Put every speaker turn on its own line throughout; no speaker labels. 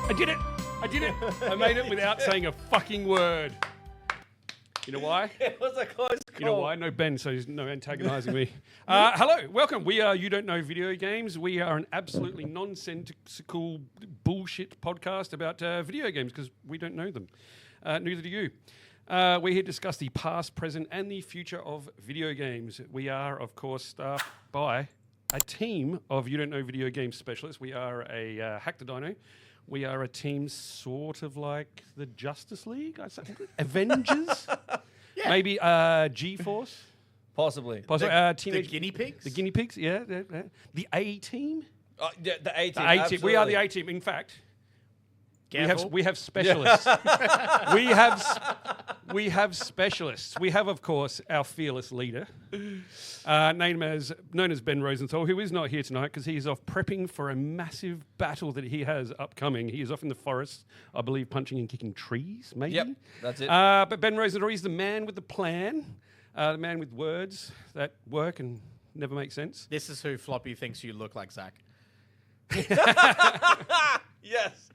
I did it. I did it. I made it without saying a fucking word. You know why?
It was a close call.
You know why? No Ben, so he's no antagonising me. Hello, welcome. We are You Don't Know Video Games. We are an absolutely nonsensical bullshit podcast about video games because we don't know them. Neither do you. We're here to discuss the past, present, and the future of video games. We are, of course, staffed by a team of You Don't Know Video Games specialists. We are a Hack the Dino. We are a team sort of like the Justice League, I think. Avengers? Yeah. Maybe G-Force?
Possibly.
The
guinea pigs?
The guinea pigs, yeah. The A-team?
The A-team,
The A-team. We are the A-team. In fact, we have specialists. Yeah. we have specialists. We have, of course, our fearless leader, known as Ben Rosenthal, who is not here tonight because he is off prepping for a massive battle that he has upcoming. He is off in the forest, I believe, punching and kicking trees, maybe.
Yep, that's it.
But Ben Rosenthal, he's the man with the plan, the man with words that work and never make sense.
This is who Floppy thinks you look like, Zach.
Yes.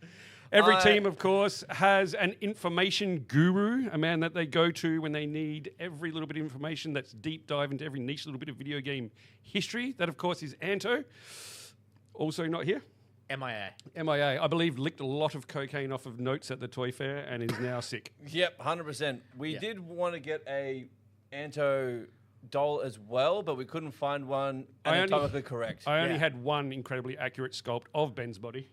Every team, of course, has an information guru, a man that they go to when they need every little bit of information that's deep dive into every niche little bit of video game history. That, of course, is Anto. Also not here.
MIA.
MIA. I believe licked a lot of cocaine off of notes at the toy fair and is now sick.
Yep, 100%. We did want to get a Anto doll as well, but we couldn't find one anatomically correct.
I only had one incredibly accurate sculpt of Ben's body.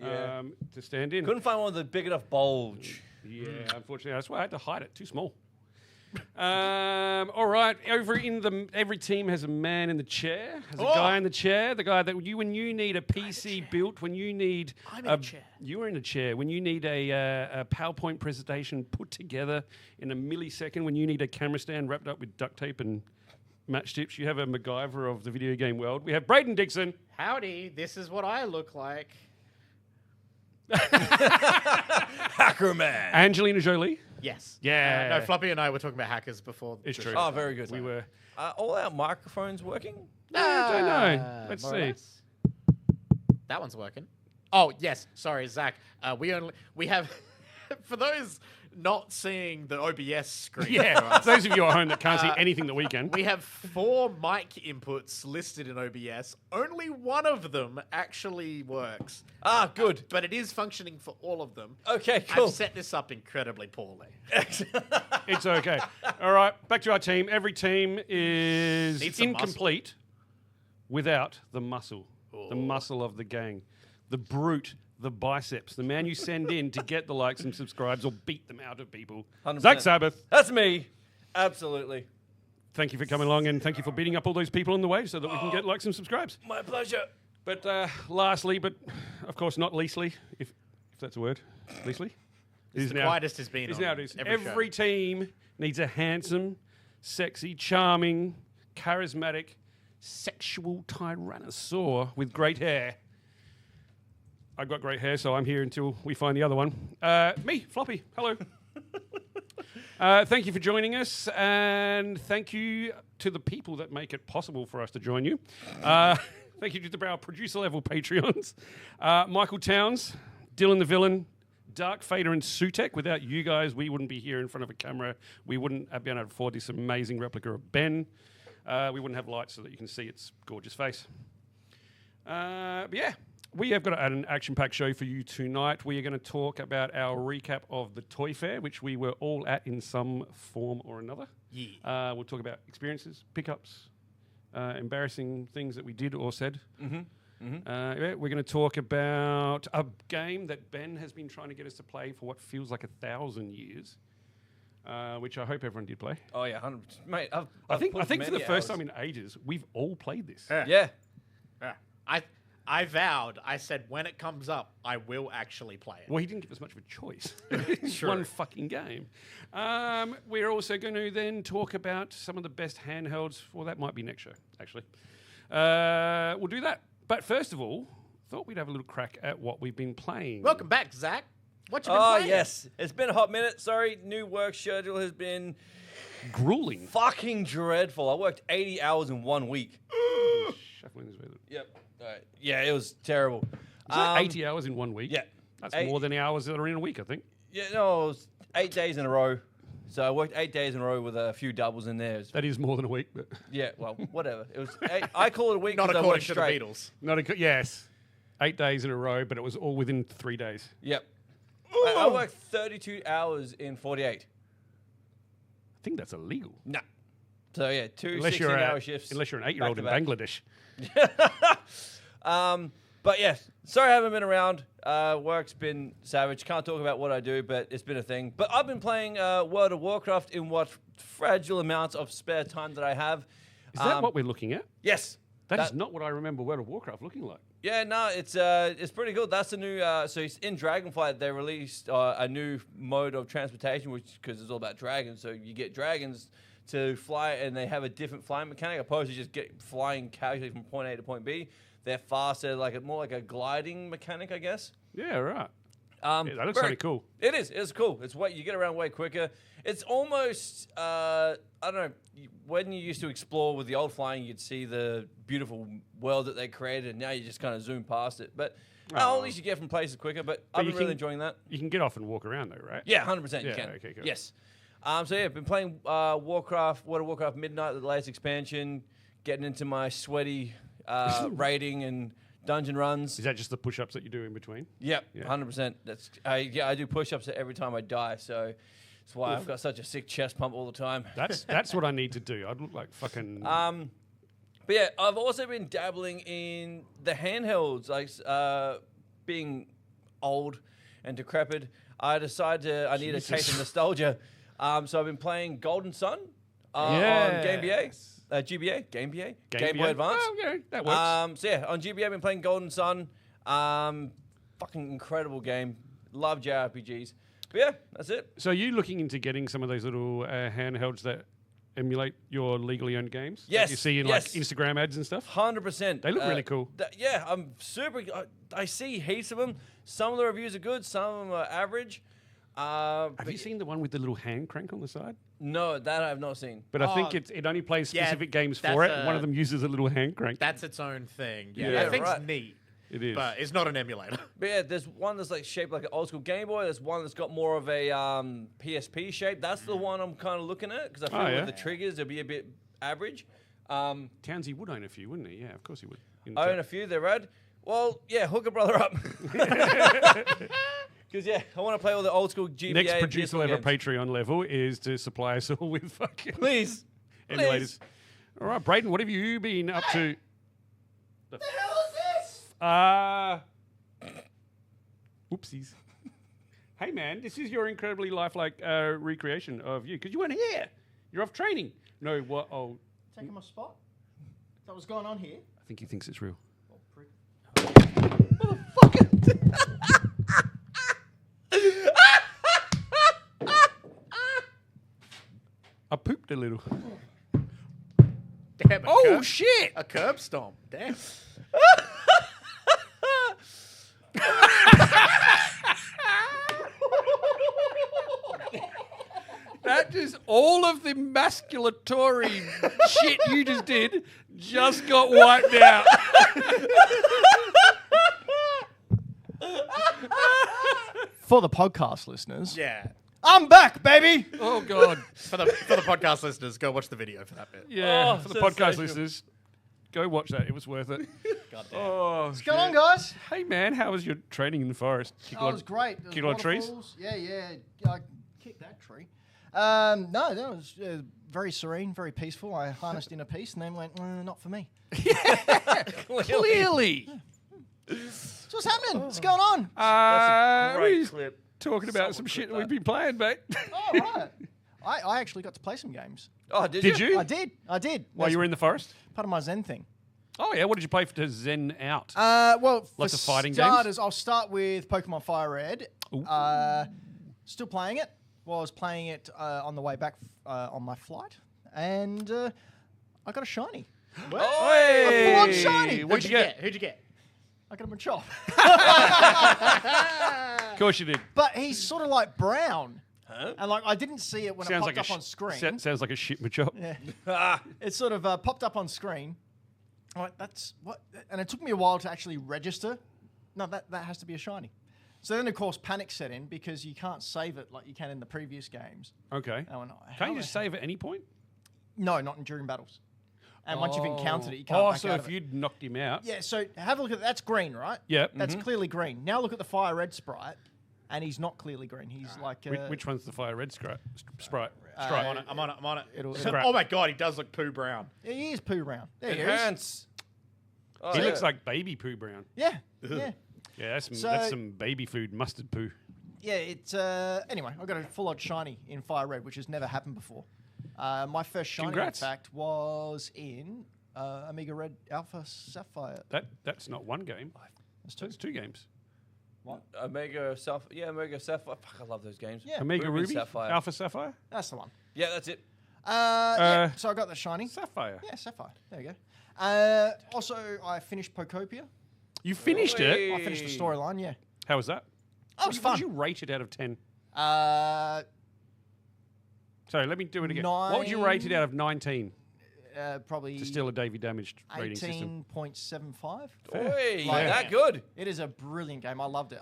Yeah.
To stand in.
Couldn't find one with a big enough bulge.
Yeah, unfortunately. That's why I had to hide it. Too small. All right. Every team has a man in the chair, has a guy in the chair, the guy that when you need a PC built, when you need
I'm in a chair.
You're in a chair. When you need a PowerPoint presentation put together in a millisecond, when you need a camera stand wrapped up with duct tape and match tips, you have a MacGyver of the video game world. We have Brayden Dixon.
Howdy, this is what I look like.
Hacker man.
Angelina Jolie.
Yes.
Yeah.
No, Floppy and I were talking about hackers before.
It's true.
Oh, very good.
We were.
All our microphones working?
I don't know. Let's
more or
see.
less. That one's working. Oh, yes. Sorry, Zach. We have, for those not seeing the OBS screen.
Yeah, for those of you at home that can't see anything that we can.
We have 4 mic inputs listed in OBS. Only one of them actually works.
Ah, good.
But it is functioning for all of them.
Okay, cool.
I've set this up incredibly poorly.
It's okay. All right, back to our team. Every team is
Needs some
incomplete without the muscle. The muscle of the gang. The brute, the biceps, the man you send in to get the likes and subscribes or beat them out of people.
100%.
Zach Sabbath.
That's me. Absolutely.
Thank you for coming along and thank you for beating up all those people on the way so that we can get likes and subscribes.
My pleasure.
But lastly, but of course not leastly, if that's a word, leastly.
It's the quietest has been on
every team needs a handsome, sexy, charming, charismatic, sexual tyrannosaur with great hair. I've got great hair, so I'm here until we find the other one. Me, Floppy. Hello. Thank you for joining us, and thank you to the people that make it possible for us to join you. Thank you to our producer-level Patreons. Michael Towns, Dylan the Villain, Dark Fader, and Sutek. Without you guys, we wouldn't be here in front of a camera. We wouldn't have been able to afford this amazing replica of Ben. We wouldn't have lights so that you can see its gorgeous face. But yeah. We have got an action-packed show for you tonight. We are going to talk about our recap of the Toy Fair, which we were all at in some form or another.
Yeah.
We'll talk about experiences, pickups, embarrassing things that we did or said. Yeah, we're going to talk about a game that Ben has been trying to get us to play for what feels like 1,000 years, which I hope everyone did play.
Oh, yeah, 100%. Mate,
I think for the first time in ages, we've all played this.
Yeah.
I vowed, I said, when it comes up, I will actually play it.
Well, he didn't give us much of a choice. It's one fucking game. We're also going to then talk about some of the best handhelds. Well, that might be next show, actually. We'll do that. But first of all, thought we'd have a little crack at what we've been playing.
Welcome back, Zach. What you been playing?
Oh, yes. It's been a hot minute. Sorry, new work schedule has been
grueling.
Fucking dreadful. I worked 80 hours in 1 week.
Shuffling this way.
Yep. Yeah, it was terrible.
Is that 80 hours in 1 week?
Yeah.
That's more than the hours that are in a week, I think.
Yeah, no, it was 8 days in a row. So I worked 8 days in a row with a few doubles in there.
That is more than a week, but
Yeah, well, whatever. It was. I call it a week.
Not
'cause I
according
worked
to the
straight.
Beatles.
not a yes. 8 days in a row, but it was all within 3 days.
Yep. I worked 32 hours in 48.
I think that's illegal.
Nah. So yeah, two
Unless you're
16-hour shifts.
unless you're an 8-year-old in
back to
Bangladesh.
But yeah, sorry I haven't been around. Work's been savage. Can't talk about what I do, but it's been a thing. But I've been playing World of Warcraft in what fragile amounts of spare time that I have.
Is that what we're looking at?
Yes.
That is not what I remember World of Warcraft looking like.
Yeah, no, it's pretty good. That's the new. So it's in Dragonflight, they released a new mode of transportation, which because it's all about dragons. So you get dragons to fly, and they have a different flying mechanic opposed to just flying casually from point A to point B. They're faster, more like a gliding mechanic, I guess.
Yeah, right.
Yeah,
that looks really cool.
It is. It's cool. It's what you get around way quicker. It's almost I don't know. When you used to explore with the old flying, you'd see the beautiful world that they created, and now you just kind of zoom past it. But at least you get from places quicker. But I've been really enjoying that.
You can get off and walk around though, right?
Yeah, 100%.
Yeah,
You can.
okay, cool.
Yes. So yeah, been playing World of Warcraft Midnight, the latest expansion. Getting into my sweaty raiding and dungeon runs.
Is that just the push-ups that you do in between?
Yep,
Yeah.
100%. I do push-ups every time I die, so that's why I've got such a sick chest pump all the time.
That's what I need to do. I'd look like fucking.
But yeah, I've also been dabbling in the handhelds, being old and decrepit. I decided I need a taste of nostalgia, so I've been playing Golden Sun on Game BA. Game Boy Advance.
Well, yeah, that works.
So yeah, on GBA I've been playing Golden Sun. Fucking incredible game. Love JRPGs. But yeah, that's it.
So are you looking into getting some of those little handhelds that emulate your legally owned games?
Yes,
That you see in like Instagram ads and stuff?
100%.
They look really cool.
Yeah, I'm super. I see heaps of them. Some of the reviews are good. Some of them are average.
Have you seen the one with the little hand crank on the side?
No, that I have not seen.
But I think it only plays specific games for it. One of them uses a little hand crank.
That's its own thing. Yeah,
Yeah,
that thing's
right.
neat.
It is.
But it's not an emulator.
But yeah, there's one that's like shaped like an old school Game Boy. There's one that's got more of a PSP shape. That's the one I'm kind of looking at because I feel with the triggers it'll be a bit average.
Townsy would own a few, wouldn't he? Yeah, of course he would.
I own a few. They're rad. Well, yeah, hook a brother up. Because yeah, I want to play all the old school GBA.
Next producer level
games.
Patreon level is to supply us all with fucking
Please.
emulators. All right, Brayden, what have you been up to?
The hell is this?
Oopsies. Hey, man, this is your incredibly lifelike recreation of you because you weren't here. You're off training. No, what? Oh,
Taking my spot? Is that what's going on here?
I think he thinks it's real.
Oh, prick.
I pooped a little.
Damn,
Shit!
a curb stomp. Damn.
That just all of the masculatory shit you just did just got wiped out.
For the podcast listeners,
Yeah.
I'm back, baby.
Oh god.
For the podcast listeners, go watch the video for that bit.
Yeah.
Oh,
for the podcast
sensational.
listeners, go watch that. It was worth it.
God damn.
Oh,
What's going on, guys?
Hey man, how was your training in the forest? Kick
Oh, it was great. There was
kick a lot of trees?
waterfalls. Yeah. I kicked that tree. No, that was very serene, very peaceful. I harnessed in a piece and then went, not for me.
Clearly.
So what's happening? What's going on?
That's a great
we're
clip.
talking about some shit that we've been playing, mate.
Oh, right. I actually got to play some games.
Oh, did
Did you?
I did.
While you were in the forest?
Part of my Zen thing.
Oh yeah, what did you play to zen out?
Well,
Lots
for
of fighting games?
starters, I'll start with Pokemon Fire Red. Still playing it. Well, I was playing it on the way back on my flight, and I got a shiny.
Hey!
A full-on shiny.
What'd you get?
Who'd you get?
I got him a chop.
Of course you did.
But he's sort of like brown.
Huh?
And like I didn't see it when it popped up on screen.
Sounds like a shit machop.
Yeah. It sort of popped up on screen. I'm like, that's what? And it took me a while to actually register. No, that has to be a shiny. So then, of course, panic set in because you can't save it like you can in the previous games.
Okay.
I went,
Can't you just save at any point?
No, not during battles. And once you've encountered it, you can't
Oh,
back
so
out
if
of it.
you'd knocked him out.
Yeah, so have a look at that. That's green, right?
Yep.
That's clearly green. Now look at the fire red sprite, and he's not clearly green. He's like...
Which one's the fire red sprite? Sprite.
I'm on it.
It'll-
Oh my god, he does look poo brown.
Yeah, he is poo brown. There he is.
Enhance. Oh,
He
yeah.
looks like baby poo brown.
Yeah, yeah.
Yeah, that's
So-
some baby food mustard poo.
Yeah, it's... anyway, I got a full-on shiny in fire red, which has never happened before. My first shiny,
Congrats.
in fact, was in Omega Red Alpha Sapphire.
That's not one game.
That's two.
That's two games.
Omega Sapphire. Fuck, I love those games.
Yeah.
Omega
Ruby,
Ruby,
Sapphire.
Alpha Sapphire,
That's the one.
Yeah, that's it.
Yeah, so I got the shiny.
Sapphire.
Yeah, Sapphire. There you go. Also, I finished Pocopia.
You finished it.
Hey.
I finished the storyline, yeah.
How was that?
Oh, it was
What
fun.
did you rate it out of 10? Sorry, let me do it again. What would you rate it out of 19
Probably
to steal a Davy damaged rating system?
18.75.
Oi,
Like-
that good.
It is a brilliant game. I loved it.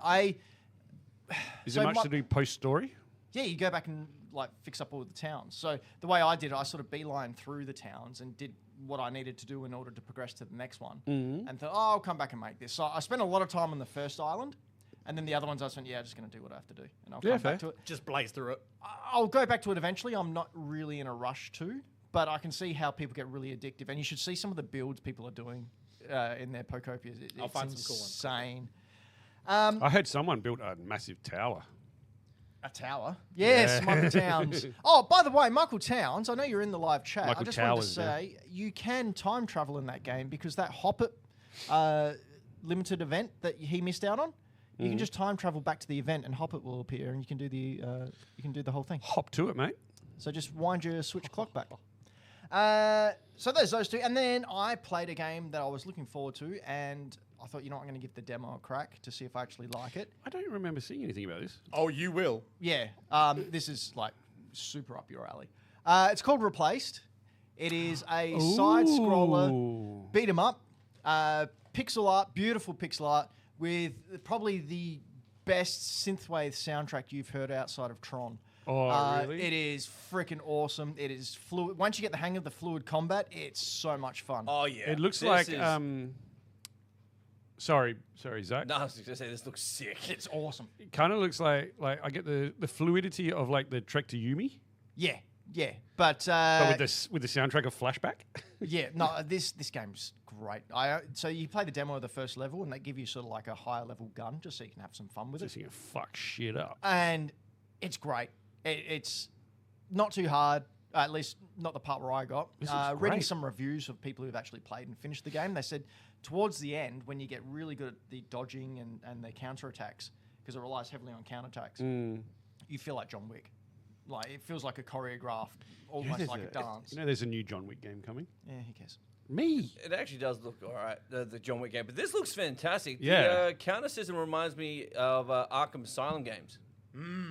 Is
so
there much
my-
to do post story?
Yeah, you go back and like fix up all the towns. So the way I did it, I sort of beeline through the towns and did what I needed to do in order to progress to the next one. And thought, oh, I'll come back and make this. So I spent a lot of time on the first island, and then the other ones I went, yeah, I'm just going to do what I have to do, and I'll
Yeah,
come
fair.
back to it.
Just blaze through it.
I'll go back to it eventually. I'm not really in a rush to, but I can see how people get really addictive, and you should see some of the builds people are doing in their Pocopias.
I'll
It's
find some cool ones.
insane.
I heard someone built a massive tower.
A tower. Yes,
Yeah.
Michael Towns. Oh, by the way, Michael Towns, I know you're in the live chat.
Michael
I just wanted to
Towers, yeah.
say you can time travel in that game because that Hop It limited event that he missed out on, you can just time travel back to the event and Hop It will appear and you can do the whole thing.
Hop to it, mate.
So just wind your Switch clock back. So there's those two. And then I played a game that I was looking forward to and I thought, you know what, I'm going to give the demo a crack to see if I actually like it.
I don't remember seeing anything about this.
Oh, you will.
Yeah, this is like super up your alley. It's called Replaced. It is a side scroller, beat 'em up, pixel art, beautiful pixel art with probably the best synthwave soundtrack you've heard outside of Tron.
Oh, really?
It is freaking awesome. It is fluid. Once you get the hang of the fluid combat, it's so much fun.
Oh yeah.
It looks
This
like.
is-
Sorry, Zach.
No, I was gonna say this looks sick.
It's awesome.
It kind of looks like I get the fluidity of like the Trek to Yumi,
Yeah, but
but with the soundtrack of Flashback.
yeah, no, this game's great. So you play the demo of the first level, and they give you sort of like a higher level gun, just so you can have some fun with it.
Just gonna fuck shit up.
And it's great. It's not too hard, at least not the part where I got.
This looks
Reading
great.
some reviews of people who've actually played and finished the game, they said towards the end, when you get really good at the dodging and the counterattacks, because it relies heavily on counterattacks, you feel like John Wick. Like it feels like a choreographed, almost like a dance.
You know, there's a new John Wick game coming.
Yeah, who cares?
Me.
It actually does look all right, the John Wick game, but this looks fantastic.
Yeah.
The counter system reminds me of Arkham Asylum games.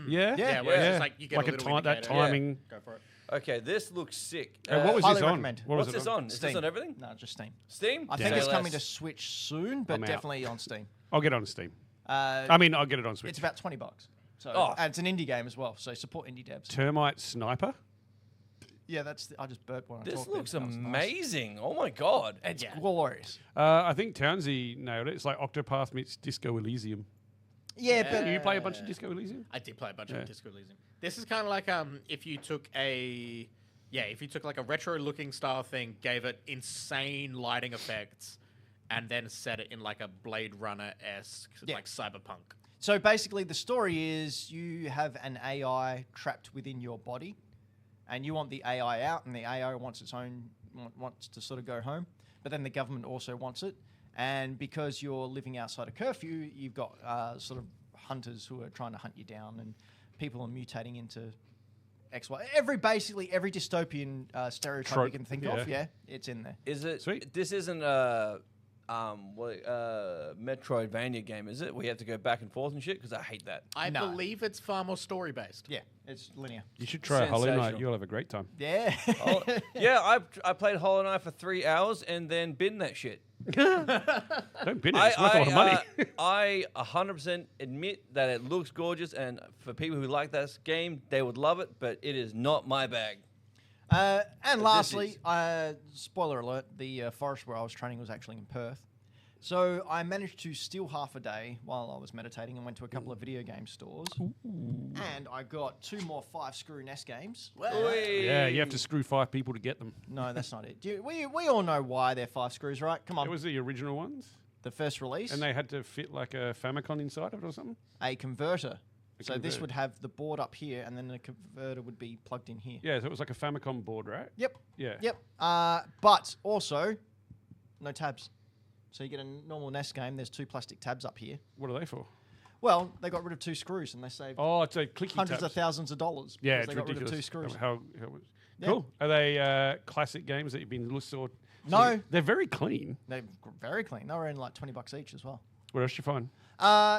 Yeah.
Yeah, where it's just like you get
like
a little
that
indicator.
timing.
Go for it.
Okay, this looks sick.
What was
highly
this on?
recommend.
What was
What's
it
this on? Is this
Steam.
on everything?
No, just Steam.
Steam?
I think
Damn.
it's
Say
coming to
less.
Switch soon, but
I'm out.
definitely on Steam.
I'll get it on Steam.
Uh,
I mean, I'll get it on Switch.
It's about $20. So
Oh.
and it's an indie game as well. So support indie devs.
Termite Sniper.
Yeah, I just burped when I
This
talked.
looks
there. That was nice.
amazing. Oh my god.
It's
Yeah.
glorious.
I think Townsy nailed it. It's like Octopath meets Disco Elysium.
Yeah,
Yeah.
but
You play a bunch of Disco Elysium?
I did play a bunch
Yeah.
of Disco Elysium. This is kind of like if you took like a retro-looking style thing, gave it insane lighting effects, and then set it in like a Blade Runner-esque,
Yeah.
like cyberpunk.
so basically the story is you have an AI trapped within your body, and you want the AI out, and the AI wants to sort of go home, but then the government also wants it, and because you're living outside of curfew, you've got sort of hunters who are trying to hunt you down, and people are mutating into XY. Every dystopian stereotype
Trope,
you can think
yeah.
of, yeah, it's in there.
Is it?
Sweet.
This isn't Metroidvania game, is it? We have to go back and forth and shit because I hate that.
I
No.
believe it's far more story based.
Yeah, it's linear.
You should try Hollow Knight.
Sensational.
You'll have a great time.
Yeah.
Oh, yeah, I played Hollow Knight for 3 hours and then binned that shit.
Don't bin it. It's worth a lot of money.
I 100% admit that it looks gorgeous, and for people who like that game, they would love it, but it is not my bag.
And lastly, spoiler alert, the forest where I was training was actually in Perth. So I managed to steal half a day while I was meditating and went to a couple of video game stores. And I got 2 more 5-screw NES games.
Yeah, you have to screw 5 people to get them.
No, that's not it. We all know why they're 5 screws, right? Come on.
It was the original ones,
The first release,
and they had to fit like a Famicom inside of it or something.
a converter. So this
converter.
would have the board up here, and then the converter would be plugged in here.
Yeah, so it was like a Famicom board, right?
Yep.
Yeah.
Yep. But also, no tabs. So you get a normal NES game. There's 2 plastic tabs up here.
What are they for?
Well, they got rid of 2 screws, and they saved
Oh, it's a clicky
hundreds
tabs.
of thousands of dollars.
Yeah,
because
it's
they got
ridiculous.
rid of 2 screws.
How
Yeah.
Cool. Are they classic games that you've been listening?
No.
They're very clean.
They're very clean. They were in like $20 each as well.
What else you find?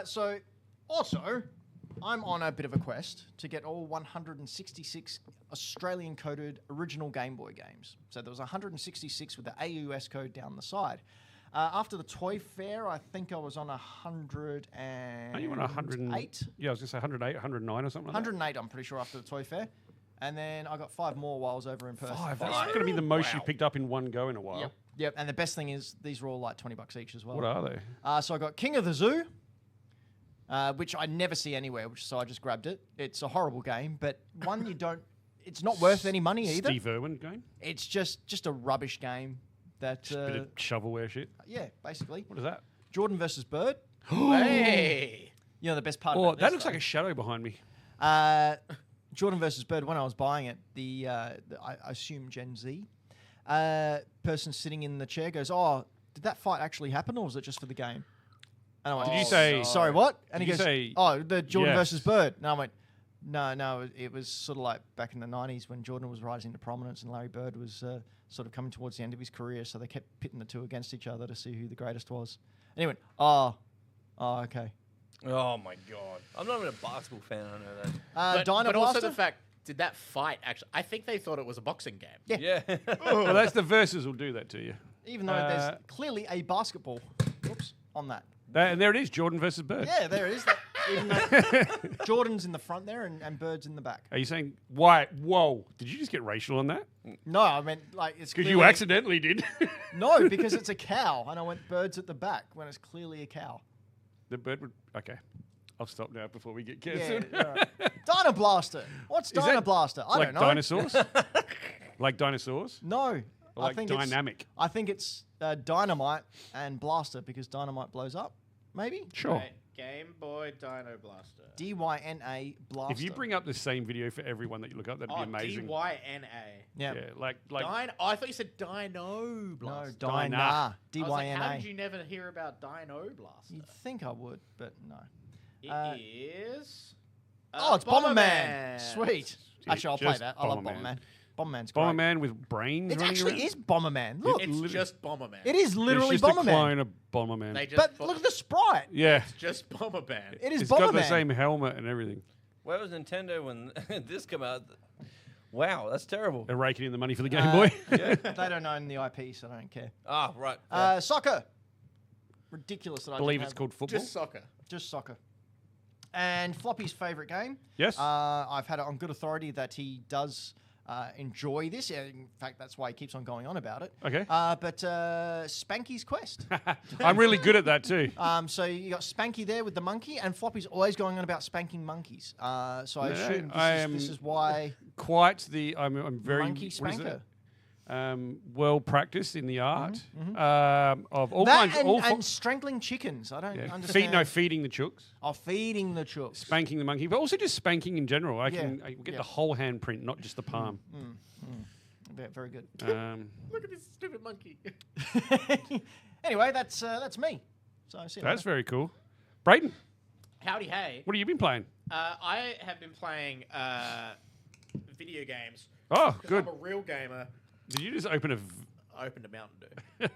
So, also, I'm on a bit of a quest to get all 166 Australian-coded original Game Boy games. So there was 166 with the AUS code down the side. After the toy fair, I think I was on 108.
Are you on 108? Yeah, I was going to say 108, 109 or something like
108, I'm pretty sure, after the toy fair. And then I got 5 more while I was over in Perth.
that. 5. That's going to be the most you've picked up in one go in a while.
Yep. Yep. And the best thing is these were all like $20 each as well.
What are they?
So I got King of the Zoo, which I never see anywhere, so I just grabbed it. It's a horrible game, but one you don't. It's not worth any money either.
Steve Irwin game?
It's just a rubbish game. That
Just a bit of shovelware shit.
yeah, basically.
What is that?
Jordan versus Bird.
Hey.
You know the best part.
Oh,
about
that
this,
looks like a shadow behind me.
Jordan versus Bird. When I was buying it, I assume Gen Z person sitting in the chair goes, "Oh, did that fight actually happen, or was it just for the game?" And I went,
Did you say-
Sorry, what?" And
Did
he
you
goes,
say
"Oh, the Jordan
yes?
versus Bird." And I went, No, it was sort of like back in the 90s when Jordan was rising to prominence and Larry Bird was sort of coming towards the end of his career, so they kept pitting the two against each other to see who the greatest was. And he went, oh, okay.
Oh my god! I'm not even a basketball fan. I know that.
But also
Blaster?
the fact, did that fight actually? I think they thought it was a boxing game.
Yeah.
Yeah.
Well, that's the verses will do that to you.
Even though there's clearly a basketball on that.
And there it is, Jordan versus Bird.
Yeah, there it is. Even though Jordan's in the front there and Bird's in the back.
Are you saying, why? Whoa, did you just get racial on that?
No, I meant like it's
Because you
clearly-
accidentally did.
No, because it's a cow, and I went Bird's at the back when it's clearly a cow.
The bird would. Okay. I'll stop now before we get
Yeah,
cancelled.
all right. Dino Blaster. What's
that
Dino Blaster? I
like
don't know.
dinosaurs? Like dinosaurs?
No.
Or like dynamic?
I think it's Dynamite and Blaster because Dynamite blows up. Maybe?
Sure.
Right, Game Boy Dino Blaster.
DYNA Blaster.
If you bring up the same video for everyone that you look up, that'd be amazing.
DYNA.
Yeah.
Yeah, like
Oh, I thought you said Dino Blaster.
No,
Dyna.
Dyna.
I was like,
DYNA.
how did you never hear about Dino Blaster?
You'd think I would, but no.
It is.
Oh, it's Bomberman. Sweet.
Yeah,
Actually, I'll play
just
that. I love
Bomberman.
Bomberman. Bomberman's great.
Bomberman with brains
It
running
actually
around?
is Bomberman. Look,
It's
literally-
just Bomberman.
it is literally
it's just
Bomberman.
a clone of Bomberman.
They just
But look at the sprite.
Yeah.
It's just Bomberman.
It is
It's
Bomberman.
got the same helmet and everything.
Where was Nintendo when this came out? Wow, that's terrible.
They're raking in the money for the Game Boy.
They don't own the IP, so I don't care.
Ah, right.
Soccer. Ridiculous that I
believe
didn't
it's
have-
called football.
Just soccer.
Just soccer. And Floppy's favourite game.
Yes.
I've had it on good authority that he does enjoy this. In fact, that's why he keeps on going on about it.
Okay.
But Spanky's Quest.
I'm really good at that too.
So you got Spanky there with the monkey, and Floppy's always going on about spanking monkeys. So I assume this is why
Quite the. I'm very.
monkey
what is it?
spanker.
Well practiced in the art of all
That
kinds. all
and strangling chickens. I don't
yeah.
understand.
Feeding the chooks,
Feeding the chooks.
spanking the monkey, but also just spanking in general. I
Yeah,
can get
yeah.
the whole handprint, not just the palm.
Very good.
Look at this stupid monkey.
Anyway, that's me. So I see you
That's
later.
very cool. Brayden,
Howdy hey.
what have you been playing?
I have been playing video games.
Oh,
'Cause
good.
I'm a real gamer.
Did you just open a?
I opened a Mountain Dew.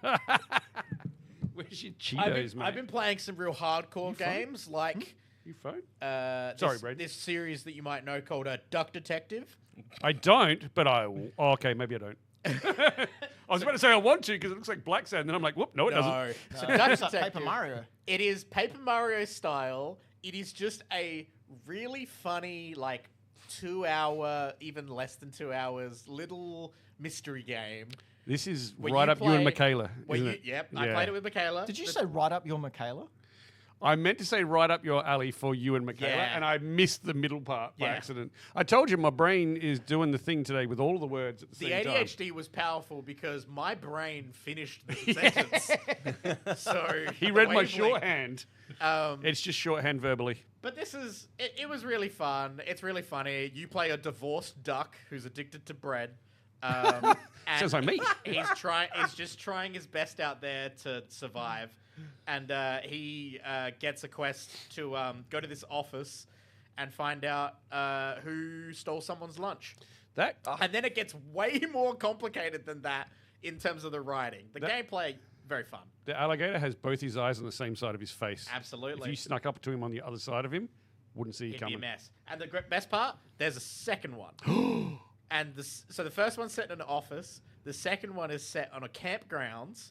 Where's your Cheetos, mate?
I've been playing some real hardcore games like
You phone?
Sorry,
Brayden.
This series that you might know called Duck Detective.
I don't, but I will. Oh, okay, maybe I don't. I was about to say I want to because it looks like Black Sand, and then I'm like, whoop, no, it doesn't.
Duck
It's like
Detective.
Paper Mario.
It is Paper Mario style. It is just a really funny, like 2 hour, even less than 2 hours, little mystery game.
This is
Where
right
you
up you and
play-
Michaela,
Where
isn't
you,
it?
Yep, I played it with Michaela.
Did you say right up your Michaela?
I meant to say right up your alley for you and Michaela,
Yeah.
and I missed the middle part by
Yeah.
accident. I told you my brain is doing the thing today with all the words at the
The
same time.
ADHD was powerful because my brain finished the sentence. So
He
the
read my
wavelength-
shorthand.
Um,
It's just shorthand verbally.
But this is it was really fun. It's really funny. You play a divorced duck who's addicted to bread. And
Sounds like me.
He's just trying his best out there to survive, and he gets a quest to go to this office and find out who stole someone's lunch.
That
And then it gets way more complicated than that in terms of the writing. The gameplay, very fun.
the alligator has both his eyes on the same side of his face.
Absolutely.
If you snuck up to him on the other side of him, wouldn't see you
It'd be a
coming.
mess. And the best part, there's a second one. And so the first one's set in an office. The second one is set on a campgrounds,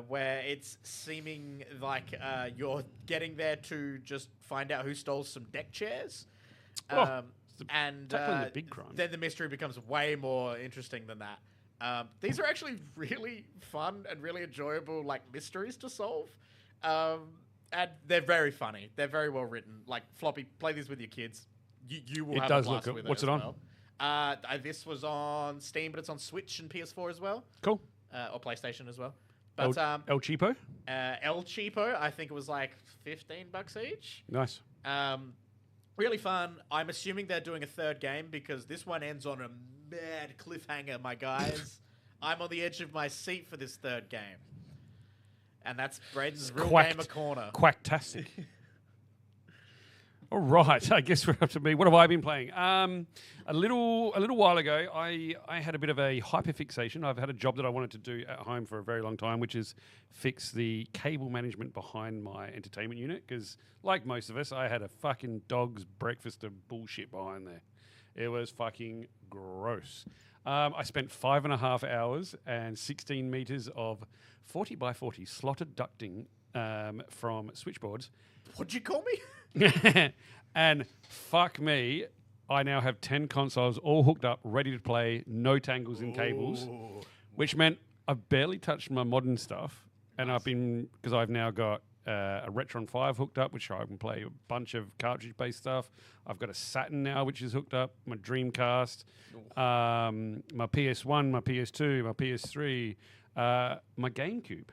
where it's seeming like you're getting there to just find out who stole some deck chairs.
Oh,
And
tackling the big crime.
then the mystery becomes way more interesting than that. These are actually really fun and really enjoyable, like mysteries to solve. And they're very funny. They're very well written. Like Floppy, play these with your kids. You will
It
have
does
a
look
blast
good.
with
What's
it
it
as
on?
well. This was on Steam, but it's on Switch and PS4 as well,
Cool.
or PlayStation as well. But
El Cheapo?
El Cheapo, I think it was like $15 each.
Nice.
Really fun. I'm assuming they're doing a third game because this one ends on a mad cliffhanger, my guys. I'm on the edge of my seat for this third game. And that's Brayden's Real Gamer Corner.
Quacktastic. All right, I guess we're up to me. What have I been playing? A little while ago, I had a bit of a hyperfixation. I've had a job that I wanted to do at home for a very long time, which is fix the cable management behind my entertainment unit. Because, like most of us, I had a fucking dog's breakfast of bullshit behind there. It was fucking gross. I spent 5.5 hours and 16 meters of 40 by 40 slotted ducting from switchboards.
What'd you call me?
And fuck me, I now have 10 consoles all hooked up, ready to play, no tangles in cables, which meant I've barely touched my modern stuff. And I've been, because I've now got a Retron 5 hooked up, which I can play a bunch of cartridge-based stuff. I've got a Saturn now, which is hooked up, my Dreamcast, my PS1, my PS2, my PS3, my GameCube.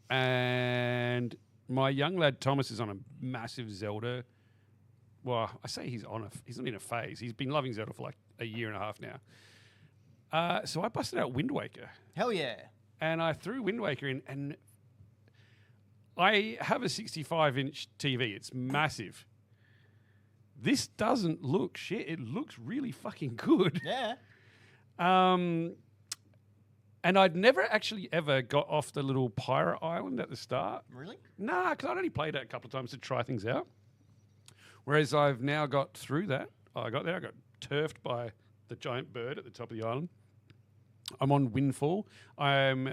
And my young lad Thomas is on a massive Zelda. Well, I say he's not in a phase. He's been loving Zelda for like a year and a half now. So I busted out Wind Waker.
Hell yeah.
And I threw Wind Waker in, and I have a 65-inch TV. It's massive. This doesn't look shit. It looks really fucking good.
Yeah.
And I'd never actually ever got off the little pirate island at the start.
Really?
Nah, because I'd only played it a couple of times to try things out. Whereas I've now got through that. I got there. I got turfed by the giant bird at the top of the island. I'm on Windfall. I'm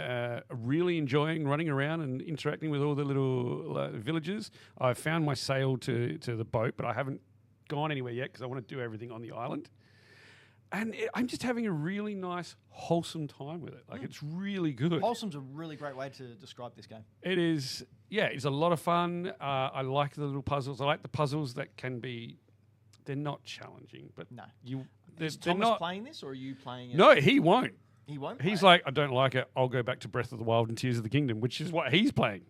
really enjoying running around and interacting with all the little villagers. I've found my sail to the boat, but I haven't gone anywhere yet because I want to do everything on the island. And I'm just having a really nice, wholesome time with it. Like, it's really good.
Wholesome's a really great way to describe this game.
It is, yeah, it's a lot of fun. I like the little puzzles. I like the puzzles that can be, they're not challenging, but
No.
they're
Is Thomas
not.
playing this, or are you playing it?
No, he won't.
He won't
He's
play
like, I don't like it. I'll go back to Breath of the Wild and Tears of the Kingdom, which is what he's playing.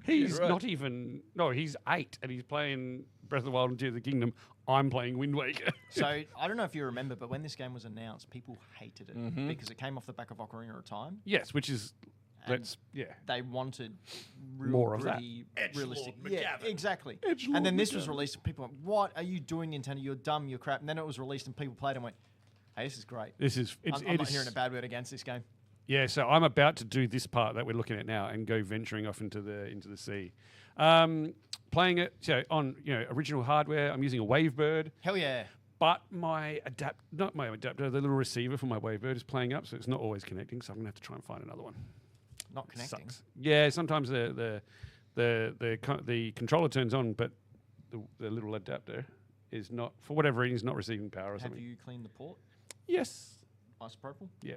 He's
right.
not even, no, he's 8 and he's playing Breath of the Wild and Tears of the Kingdom. I'm playing Wind Waker.
So I don't know if you remember, but when this game was announced, people hated it because it came off the back of Ocarina of Time.
Yes, which is,
And
yeah.
They wanted real
More of that.
gritty,
Edgelord
realistic.
McGavin.
Yeah, exactly.
Edgelord
And then this was
McGavin.
released, and people went, "What are you doing, Nintendo? You're dumb. You're crap." And then it was released, and people played and went, "Hey, this is great."
This is,
I'm not hearing a bad word against this game.
Yeah, so I'm about to do this part that we're looking at now and go venturing off into the sea. Playing it on original hardware. I'm using a Wavebird,
Hell yeah.
but not my adapter, the little receiver for my Wavebird is playing up, so it's not always connecting. So I'm gonna have to try and find another one.
Not connecting.
Sucks. Yeah, sometimes the controller turns on, but the little adapter is not, for whatever reason, is not receiving power or
Have
something.
you cleaned the port?
Yes.
Isopropyl?
Yeah.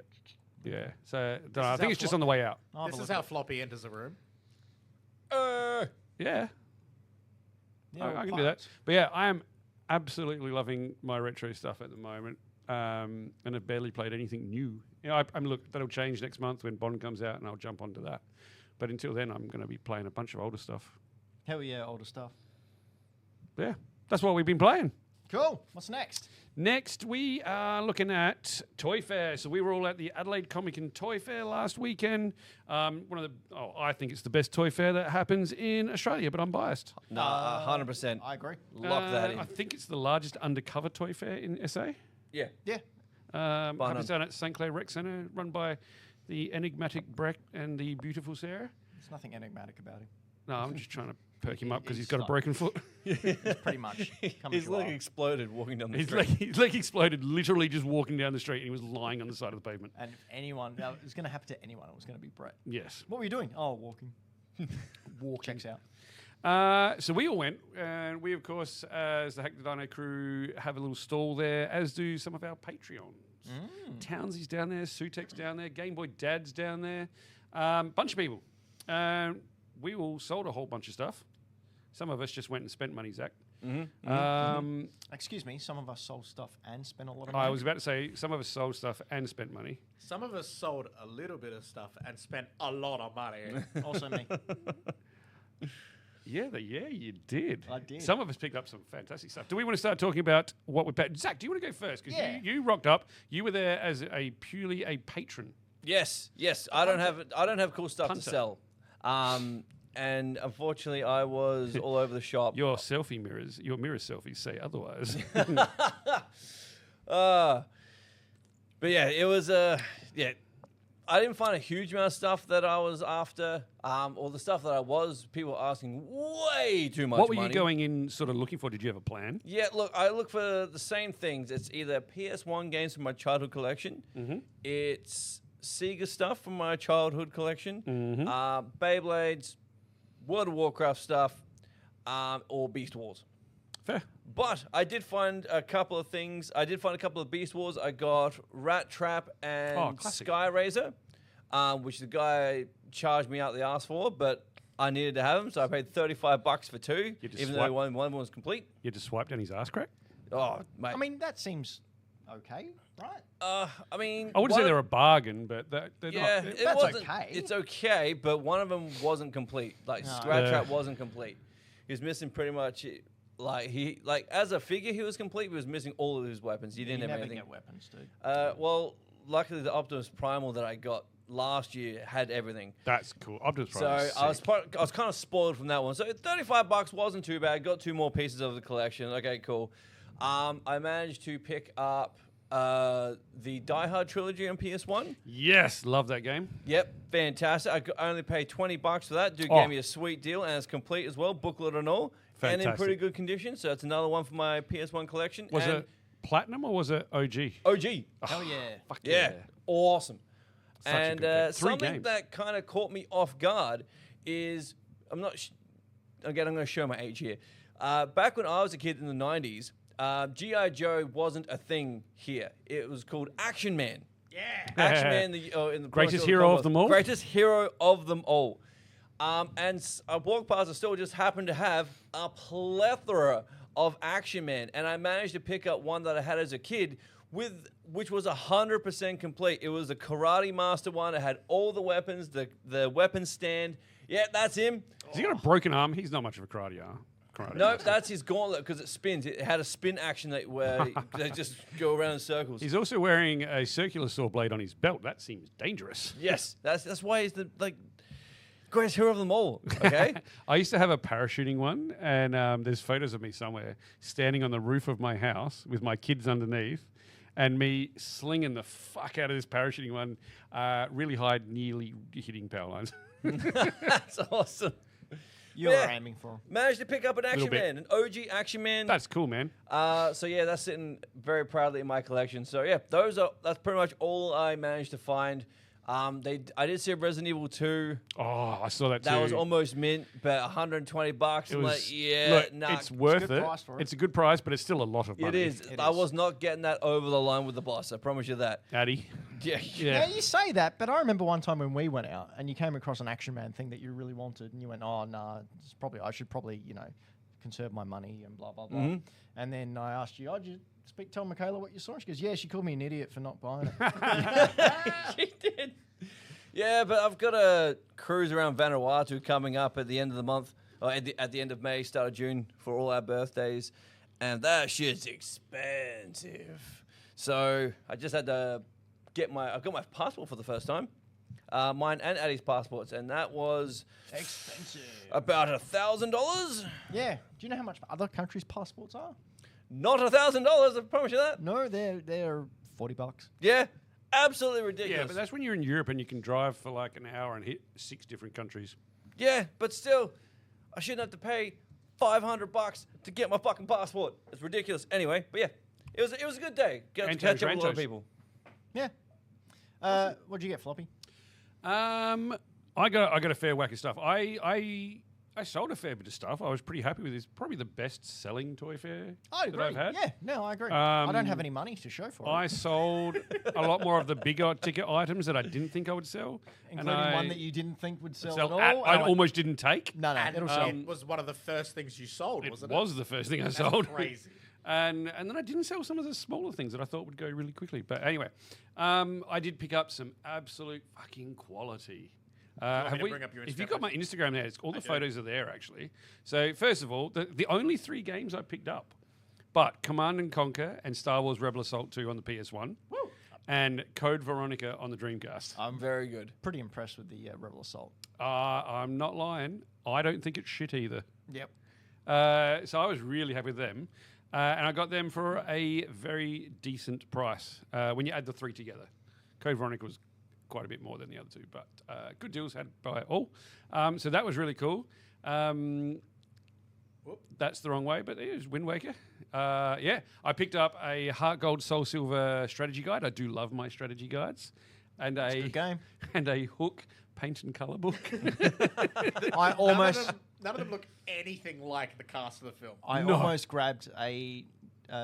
Yeah. So I
how
think it's just on the way out.
I'll have
This
a
is
look
how
at it.
Floppy enters the room.
Yeah.
Yeah,
I can
well,
do that.
pumped.
But yeah, I am absolutely loving my retro stuff at the moment. And I've barely played anything new. Look, that'll change next month when Bond comes out, and I'll jump onto that. But until then, I'm going to be playing a bunch of older stuff.
Hell yeah, older stuff.
Yeah, that's what we've been playing.
Cool. What's next?
Next, we are looking at Toy Fair. So we were all at the Adelaide Comic and Toy Fair last weekend. I think it's the best toy fair that happens in Australia, but I'm biased.
No, 100%.
I agree.
Lock that in.
I think it's the largest undercover toy fair in SA.
Yeah.
Yeah.
Happens down at St. Clair Rec Centre, run by the enigmatic Breck and the beautiful Sarah.
There's nothing enigmatic about him.
No, I'm just trying to perk him up because he's
He's
got a
not.
broken foot.
Pretty much. Come
His
as you
leg
are.
exploded walking down the
his
street.
leg exploded literally just walking down the street, and he was lying on the side of the pavement.
And if anyone, it was going to happen to anyone, it was going to be Brett.
Yes.
What were you doing? Oh, walking. Checks out.
So we all went, and we, of course, as the Hack the Dino crew, have a little stall there, as do some of our Patreons. Townsy's down there, Sutek's down there, Game Boy Dad's down there, bunch of people. We all sold a whole bunch of stuff. Some of us just went and spent money, Zach.
Excuse me, some of us sold stuff and spent a lot of
I
money.
was about to say some of us sold stuff and spent money.
Some of us sold a little bit of stuff and spent a lot of money.
Also me.
Yeah, you did.
I did.
Some of us picked up some fantastic stuff. Do we want to start talking about what we paid? Zach, do you want to go first? Because
Yeah.
you rocked up. You were there as purely a patron.
Yes. I don't have cool stuff
Punter.
to sell. And unfortunately, I was all over the shop.
Your mirror selfies say otherwise.
But yeah, it was I didn't find a huge amount of stuff that I was after. Or the stuff that I was, people were asking way too much
What were
money.
you going in sort of looking for? Did you have a plan?
Yeah, look, I look for the same things. It's either PS1 games from my childhood collection. It's Sega stuff from my childhood collection. Beyblades, World of Warcraft stuff, or Beast Wars.
Fair.
But I did find a couple of things. I did find a couple of Beast Wars. I got Rat Trap and
classic.
Sky Razor, which the guy charged me out the ass for, but I needed to have them, so I paid $35 for two,
You just
even
swipe-
though one was complete.
You just swiped down his ass crack?
Oh, mate.
I mean, that seems okay, right?
I mean,
I wouldn't say they're a bargain, but they're
yeah,
not.
it
That's
wasn't.
okay.
It's okay, but one of them wasn't complete. Like Rat Trap wasn't complete. He was missing pretty much. Like as a figure, he was complete. But he was missing all of his weapons. He didn't
You
have
never
anything.
get weapons, dude.
Well, luckily the Optimus Primal that I got last year had everything.
That's cool. Optimus
So
Prime is
I was
sick.
kind of spoiled from that one. So $35 wasn't too bad. Got two more pieces of the collection. Okay, cool. I managed to pick up the Die Hard trilogy on PS1.
Yes, love that game.
Yep, fantastic. I only paid $20 for that. Dude
Oh.
gave me a sweet deal, and it's complete as well, booklet and all, and in
Fantastic.
pretty good condition. So that's another one for my PS1 collection.
Was
and
it platinum or was it OG?
OG?
Hell yeah.
Fuck
Yeah, awesome.
Such a
and
good game. 3
something
games.
that kind of caught me off guard is I'm not. Again, I'm going to show my age here. Back when I was a kid in the '90s, G.I. Joe wasn't a thing here. It was called Action Man.
Yeah.
Action Man, in the
Greatest hero of them all?
Greatest hero of them all. I walked past the store, just happened to have a plethora of Action Man, and I managed to pick up one that I had as a kid, which was 100% complete. It was a Karate Master one. It had all the weapons, the weapon stand. Yeah, that's him.
Has he got a broken arm? He's not much of a karate arm.
No, that's his gauntlet because it spins. It had a spin action where they just go around in circles.
He's also wearing a circular saw blade on his belt. That seems dangerous.
Yes, that's why he's the greatest hero of them all. Okay.
I used to have a parachuting one, and there's photos of me somewhere standing on the roof of my house with my kids underneath, and me slinging the fuck out of this parachuting one really high, nearly hitting power lines.
That's awesome.
You were aiming for him.
Managed to pick up an Action
bit.
Man, an OG Action Man.
That's cool, man.
So yeah, that's sitting very proudly in my collection. So yeah, that's pretty much all I managed to find. I did see Resident Evil 2.
Oh, I saw that too.
That was almost mint, but $120.
It
I'm
was,
like, yeah,
look,
nah.
it's worth
a good
it.
price for it.
It's a good price, but it's still a lot of
It
money.
is.
It
I
is.
was not getting that over the line with the boss. I promise you that.
Addy.
Yeah.
Yeah, you say that, but I remember one time when we went out and you came across an Action Man thing that you really wanted, and you went, "Oh no, I should probably conserve my money and blah blah blah."
Mhm.
And then I asked you, "Did you tell Michaela what you saw?" She goes, "Yeah." She called me an idiot for not buying it.
She did. Yeah, but I've got a cruise around Vanuatu coming up at the end of the month, or at the end of May, start of June for all our birthdays, and that shit's expensive. So I just had to I got my passport for the first time, mine and Addie's passports, and that was
Expensive.
about $1,000.
Yeah. Do you know how much other countries' passports are?
Not $1,000, I promise you that.
No, they're $40.
Yeah, absolutely ridiculous.
Yeah, but that's when you're in Europe and you can drive for like an hour and hit 6 different countries.
Yeah, but still, I shouldn't have to pay $500 to get my fucking passport. It's ridiculous. Anyway, but yeah, it was a good day. Got to
Antos,
catch up with a lot of
Antos.
people.
Yeah. What'd you get, Floppy?
I got a fair whack of stuff. I sold a fair bit of stuff. I was pretty happy with this. Probably the best selling toy fair
I
that
agree.
I've had.
Yeah, no, I agree. I don't
Um,
have any money to show for
I
it,
sold a lot more of the bigger ticket items that I didn't think I would sell.
including
and
one that you didn't think would sell,
sell
at all.
I
and went,
almost didn't take.
no,
And
it'll sell.
it was one of the first things you sold,
It
wasn't
was the first thing I
That's
sold.
crazy.
And then I didn't sell some of the smaller things that I thought would go really quickly. But anyway, I did pick up some absolute fucking quality.
want me to bring up your
if
Instagram
you've got my
page?
Instagram there, all the
do.
photos are there actually. So first of all, the only 3 games I picked up, but Command and Conquer and Star Wars Rebel Assault 2 on the PS1, and Code Veronica on the Dreamcast.
I'm
Very good.
pretty impressed with the Rebel Assault.
I'm not lying. I don't think it's shit either.
Yep.
So I was really happy with them. And I got them for a very decent price when you add the 3 together. Code Veronica was quite a bit more than the other 2, but good deals had by all. So that was really cool. That's the wrong way, but it was Wind Waker. Yeah, I picked up a Heart Gold Soul Silver strategy guide. I do love my strategy guides. And
It's a good game.
And a Hook paint and colour book.
I almost,
None of them look anything like the cast of the film.
No.
almost grabbed a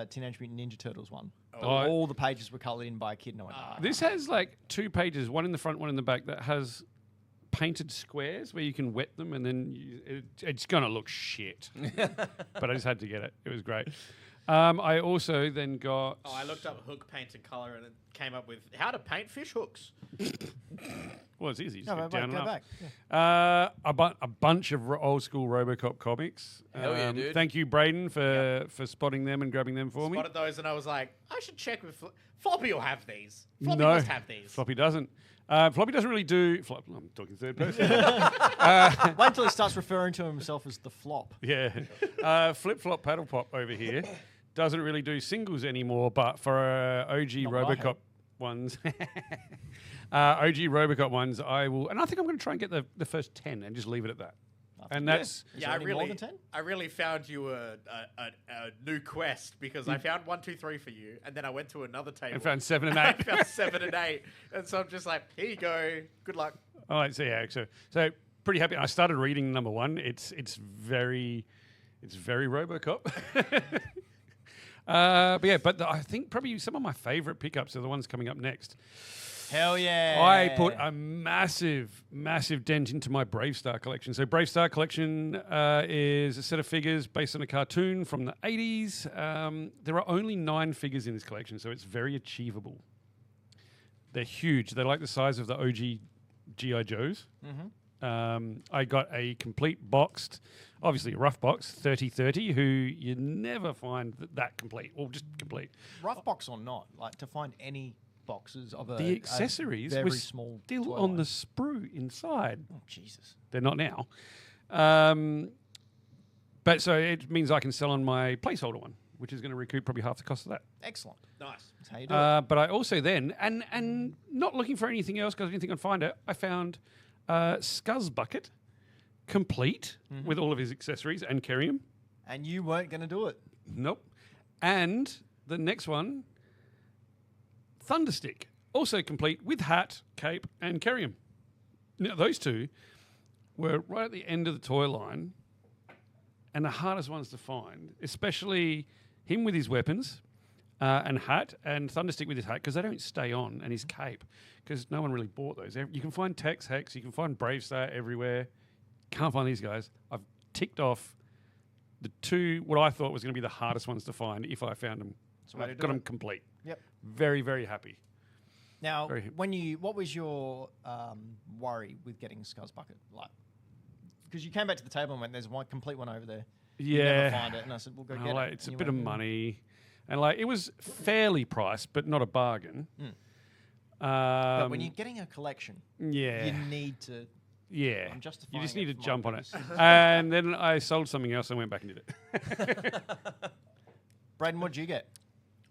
Teenage Mutant Ninja Turtles one.
Oh.
All the pages were coloured in by a kid, and I went,
This has like 2 pages, one in the front, one in the back, that has painted squares where you can wet them, and then it's going to look shit. But I just had to get it. It was great. I also then got...
Oh, I looked up hook, paint, and color, and it came up with how to paint fish hooks.
Well, it's easy. Just
no,
go
wait,
down
go
and up.
back. Yeah.
A bunch of old school RoboCop comics.
Hell yeah, dude.
Thank you, Brayden, for spotting them and grabbing them for me.
Spotted those, and I was like, I should check with Floppy. Will have these. Floppy
No,
must have these.
Floppy doesn't. Floppy doesn't really do... I'm talking third person.
Wait until he starts referring to himself as the flop.
Yeah. Flip Flop Paddle Pop over here doesn't really do singles anymore, but for OG
Not what I
RoboCop
have.
ones... OG RoboCop ones, I will... And I think I'm going to try and get the first 10 and just leave it at that. And that's...
Is there any more than 10?
I really found you a new quest because I found 1, 2, 3 for you, and then I went to another table
And found 7 and
I
8.
found 7 and 8, and so I'm just like, here you go, good luck.
All right, so yeah, so pretty happy. I started reading number 1. It's very RoboCop. But I think probably some of my favorite pickups are the ones coming up next.
Hell yeah.
I put a massive dent into my Brave Star collection. So Brave Star collection is a set of figures based on a cartoon from the 80s. There are only 9 figures in this collection, so it's very achievable. They're huge. They're like the size of the OG G.I. Joes. I got a complete boxed, obviously a rough box, 3030, who you never find that complete, or just complete.
Rough box or not, like to find any boxes of
The accessories
very
were
small
still
toy
on the
line.
sprue inside.
Oh, Jesus.
They're not now. But so it means I can sell on my placeholder one, which is going to recoup probably half the cost of that.
Excellent.
Nice.
That's how you do it.
But I also then, and not looking for anything else because I didn't think I'd find it, I found Scuzz Bucket complete with all of his accessories and carry him.
And you weren't going to do it.
Nope. And the next one, Thunderstick, also complete with hat, cape, and carry him. Now, those two were right at the end of the toy line and the hardest ones to find, especially him with his weapons and hat, and Thunderstick with his hat, because they don't stay on, and his cape, because no one really bought those. You can find Tex Hex, you can find Bravestar everywhere. Can't find these guys. I've ticked off the two, what I thought was going to be the hardest ones to find if I found them.
That's the way to
I've
do
got
it.
them complete.
Yep.
Very, very happy.
Now,
Very-
what was your worry with getting Scuzz Bucket? Like, because you came back to the table and went, "There's one complete one over there." You never
Yeah.
find it, and I said, "We'll go
And
get
like,
it."
it's a
And you
bit of
went,
money. And like it was fairly priced, but not a bargain.
But when you're getting a collection,
yeah.
you need to.
Yeah.
I'm justifying
You just
it
need to
for my
jump on it.
purposes.
And then I sold something else and went back and did it.
Brayden, what'd you get?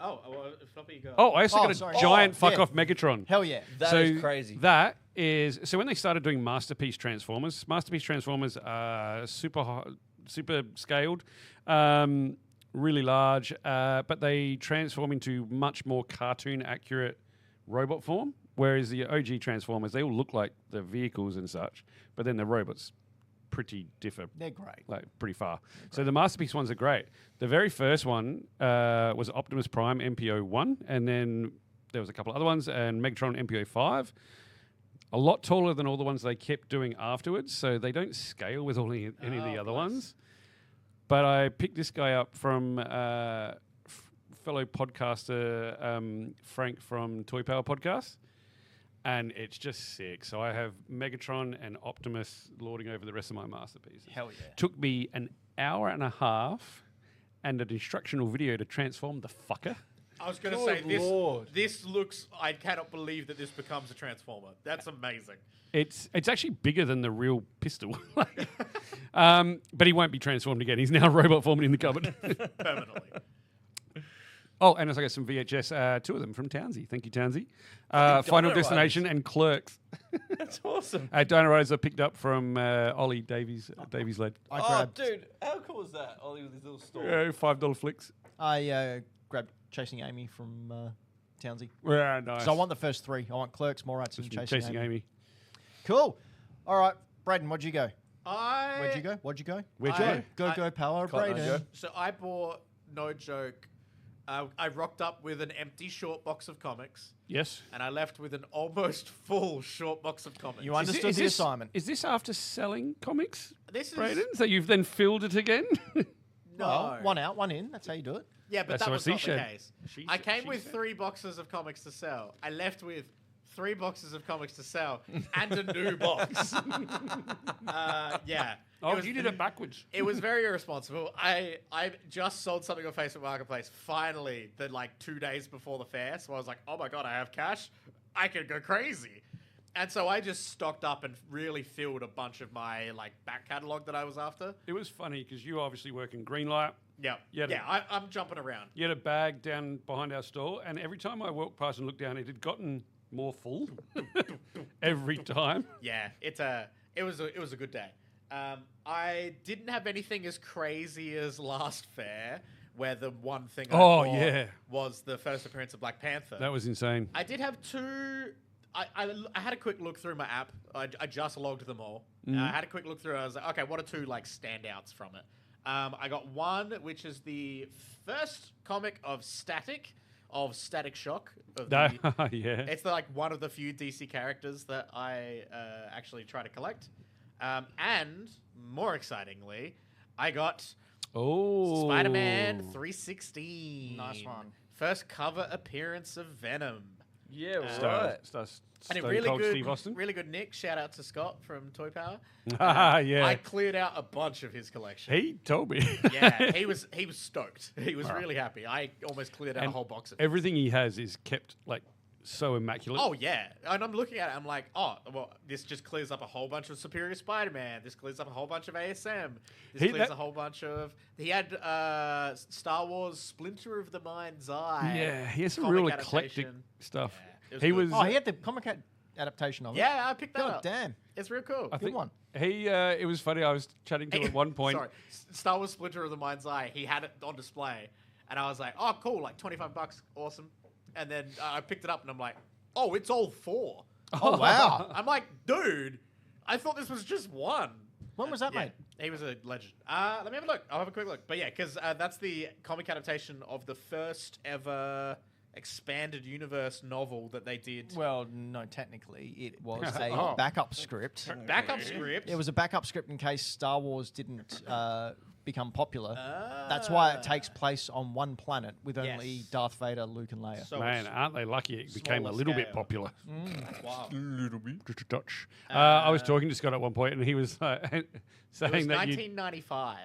Oh, well, Floppy, you go.
Oh, I also
Oh,
got a
sorry.
giant
Oh,
fuck
yeah.
off Megatron.
Hell yeah!
That is crazy.
That is so when they started doing Masterpiece Transformers. Masterpiece Transformers are super scaled, really large, but they transform into much more cartoon accurate robot form. Whereas the OG Transformers, they all look like the vehicles and such, but then the robots pretty differ.
They're great.
Like pretty far. So the Masterpiece ones are great. The very first one was Optimus Prime MPO 1, and then there was a couple other ones, and Megatron MPO 5. A lot taller than all the ones they kept doing afterwards, so they don't scale with any of the other ones. But I picked this guy up from fellow podcaster Frank from Toy Power Podcast. And it's just sick. So I have Megatron and Optimus lording over the rest of my masterpieces.
Hell yeah!
Took me an hour and a half and an instructional video to transform the fucker.
I was going to
Good
say,
Lord.
this looks... I cannot believe that this becomes a Transformer. That's amazing.
It's actually bigger than the real pistol. But he won't be transformed again. He's now robot forming in the cupboard.
Permanently.
Oh, and also got some VHS, two of them from Townsy. Thank you, Townsy.
Dino
Final
Riders.
Destination and Clerks.
That's awesome.
Dino Riders I picked up from Ollie Davies led.
I
Oh,
grabbed.
dude, how cool is that? Ollie with his little store.
$5 flicks.
I grabbed Chasing Amy from Townsy.
Yeah, nice.
So I want the first three. I want Clerks, Morats, and Chasing Amy. Cool. All right, Brayden, what'd you go? Where'd you go? What'd you go?
Where'd you go?
Go, power,
Cotton
Brayden.
Go.
So I bought, no joke, I rocked up with an empty short box of comics,
Yes.
and I left with an almost full short box of comics.
You understood the assignment.
Is this after selling comics,
This is...
Brayden? So you've then filled it again?
No.
Well, one out, one in. That's how you do it.
Yeah, but
That's
that
what
was
she
not the
said.
case.
She
I
said-
came
she
with
said.
3 boxes of comics to sell. I left with 3 boxes of comics to sell and a new box. Yeah.
Oh,
was-
you did it backwards.
It was very irresponsible. I just sold something on Facebook Marketplace finally, 2 days before the fair. So I was like, oh my God, I have cash. I could go crazy. And so I just stocked up and really filled a bunch of my back catalog that I was after.
It was funny because you obviously work in Greenlight.
Yeah.
Yeah,
Yeah, I'm jumping around.
You had a bag down behind our store, and every time I walked past and looked down, it had gotten more full every time.
Yeah, it was a good day. I didn't have anything as crazy as last fair, where the one thing I
Oh,
bought
yeah.
was the first appearance of Black Panther.
That was insane.
I did have 2. I had a quick look through my app. I just logged them all. I had a quick look through. I was like, okay, what are 2 standouts from it? I got one, which is the first comic of Static Shock.
Yeah.
It's one of the few DC characters that I actually try to collect. And more excitingly, I got
Oh.
Spider-Man 316.
Nice one.
First cover appearance of Venom.
Yeah,
Star,
right.
Star,
And a
Stone
really
Cold
good,
Steve Austin.
really good Nick. Shout out to Scott from Toy Power.
Yeah.
I cleared out a bunch of his collection.
He told me.
Yeah, he was stoked. He was really happy. I almost cleared out a
And
whole box of it.
Everything he has is kept so immaculate.
Oh yeah, and I'm looking at it. I'm like, oh, well, this just clears up a whole bunch of Superior Spider-Man. This clears up a whole bunch of ASM. This clears a whole bunch of. He had Star Wars Splinter of the Mind's Eye.
Yeah, he has some
comic
real eclectic
adaptation.
stuff.
Yeah,
He
good.
was.
Oh, he had the comic adaptation of it.
Yeah, I picked that
God
up.
damn.
It's real cool.
I
Good
think
one.
he. It was funny. I was chatting to him at one point.
Sorry, Star Wars Splinter of the Mind's Eye. He had it on display, and I was like, oh, cool, like $25, awesome. And then I picked it up, and I'm like, oh, it's all 4.
Oh, wow.
I'm like, dude, I thought this was just 1.
When was that
Yeah,
made?
he was a legend. Let me have a look. I'll have a quick look. But yeah, because that's the comic adaptation of the first ever expanded universe novel that they did.
Well, no, technically, it was a
Oh.
backup script.
Backup script.
It was a backup script in case Star Wars didn't become popular. That's why it takes place on one planet with only
Yes.
Darth Vader, Luke, and Leia.
So
Man, aren't they lucky it became a
smaller
little bit
scale.
popular?
That's wild.
A little bit. Just a touch. I was talking to Scott at one point, and he was
It
saying
was
that
1995.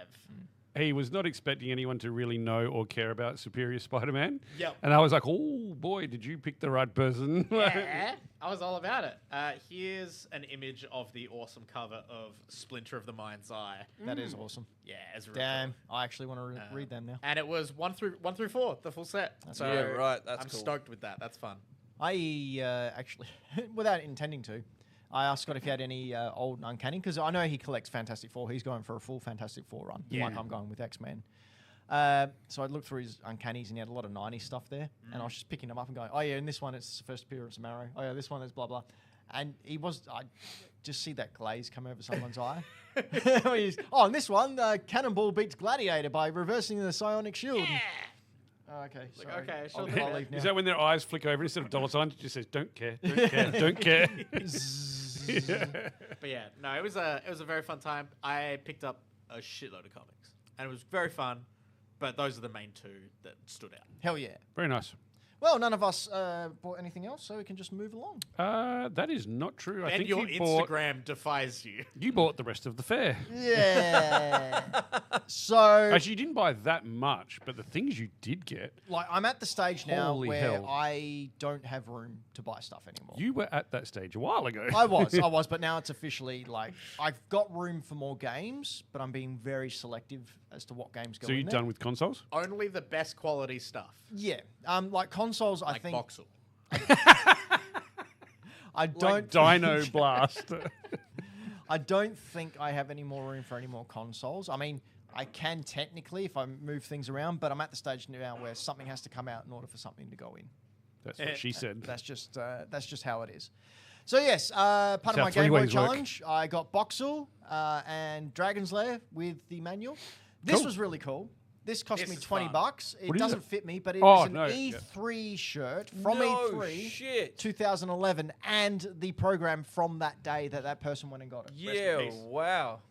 he was not expecting anyone to really know or care about Superior Spider-Man.
Yep.
And I was like, oh, boy, did you pick the right person.
Yeah, I was all about it. Here's an image of the awesome cover of Splinter of the Mind's Eye.
That is awesome.
Yeah, it's real
Damn.
cool.
I actually want to read them now.
And it was 1 through 4, the full set. So
Yeah, right, that's
I'm
cool.
stoked with that. That's fun.
I actually, without intending to, I asked Scott if he had any old Uncanny, because I know he collects Fantastic Four. He's going for a full Fantastic Four run,
Yeah.
like I'm going with X-Men. So I looked through his Uncannies, and he had a lot of 90s stuff there. And I was just picking them up and going, oh, yeah, in this one, it's the first appearance of Marrow. Oh, yeah, this one is blah, blah. And I just see that glaze come over someone's eye. Oh, and this one, Cannonball beats Gladiator by reversing the psionic shield. Oh, okay.
Like,
Sorry.
okay,
I'll
sure.
leave now.
Is that when their eyes flick over instead of dollar signs? It just says, don't care, don't care, don't care.
But yeah, no, it was a very fun time. I picked up a shitload of comics, and it was very fun. But those are the main 2 that stood out.
Hell yeah.
Very nice.
Well, none of us bought anything else, so we can just move along.
That is not true. I
And
think
your
you bought,
Instagram defies you.
you bought the rest of the fair.
Yeah. So,
Actually, you didn't buy that much, but the things you did get,
like, I'm at the stage now
Holy
where
hell.
I don't have room to buy stuff anymore.
you were at that stage a while ago.
I was, but now it's officially like I've got room for more games, but I'm being very selective as to what games go
So
in
you're
there.
done with consoles?
Only the best quality stuff,
Yeah. Like consoles, I
like
think
Voxel.
I don't
Dino Blast.
I don't think I have any more room for any more consoles. I mean, I can technically if I move things around, but I'm at the stage now where something has to come out in order for something to go in.
That's what she said.
That's just how it is. So yes, part of
how
my Game Boy
three-ways work.
challenge, I got Boxel and Dragon's Lair with the manual. This
Cool.
was really cool. This cost
This
me
is
$20.
fun.
It
What is
doesn't
it?
fit me, but it
Oh,
was an
no, yeah.
E3 shirt from
No
E3
shit.
2011 and the program from that day that person went and got it.
Yeah,
peace.
wow.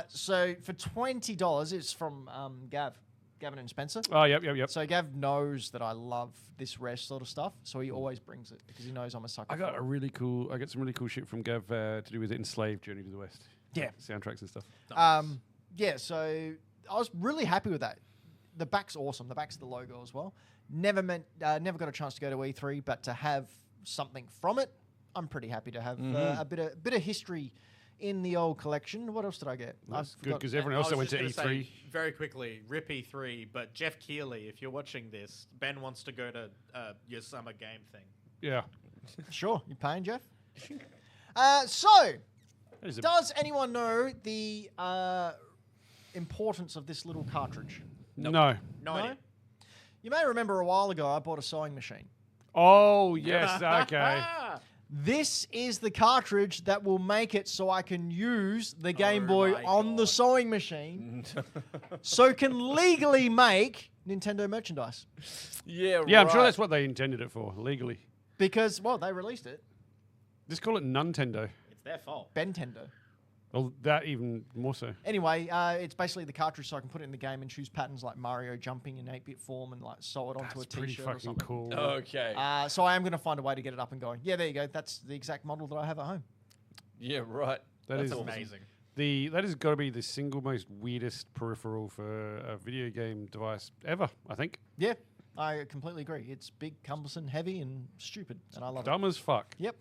So for $20, it's from Gavin and Spencer.
Oh, yep.
So Gav knows that I love this rare sort of stuff, so he always brings it because he knows I'm a sucker.
I got
for
a
it.
really cool. I got some really cool shit from Gav to do with Enslaved Journey to the West.
Yeah.
Soundtracks and stuff.
Yeah, so I was really happy with that. The back's awesome. The back's the logo as well. Never got a chance to go to E3, but to have something from it, I'm pretty happy to have a bit of history in the old collection. What else did I get?
That's
I've
good
got-
because everyone else that went to
gonna
E3.
say very quickly, rip E3, but Jeff Keighley, if you're watching this, Ben wants to go to your summer game thing.
Yeah.
Sure, you paying, Jeff? So,
That is a-
does anyone know the importance of this little cartridge?
No.
No
No?
idea.
You may remember a while ago I bought a sewing machine.
Oh yes. Okay.
This is the cartridge that will make it so I can use the Game Boy
my
on the
God.
sewing machine, so can legally make Nintendo merchandise.
Yeah,
Yeah, I'm sure
right.
that's what they intended it for legally.
Because, well, they released it.
Just call it Nintendo.
It's their fault.
Bentendo.
Well, that even more so.
Anyway, it's basically the cartridge so I can put it in the game and choose patterns like Mario jumping in 8-bit form and like sew it onto
That's
a
pretty
t-shirt or
fucking
something.
cool.
Okay.
So I am going to find a way to get it up and going. Yeah, there you go. That's the exact model that I have at home.
Yeah, right.
That
That's
is
amazing.
that has got to be the single most weirdest peripheral for a video game device ever. I think.
Yeah. I completely agree. It's big, cumbersome, heavy, and stupid, and I love it.
Dumb as fuck,
Yep,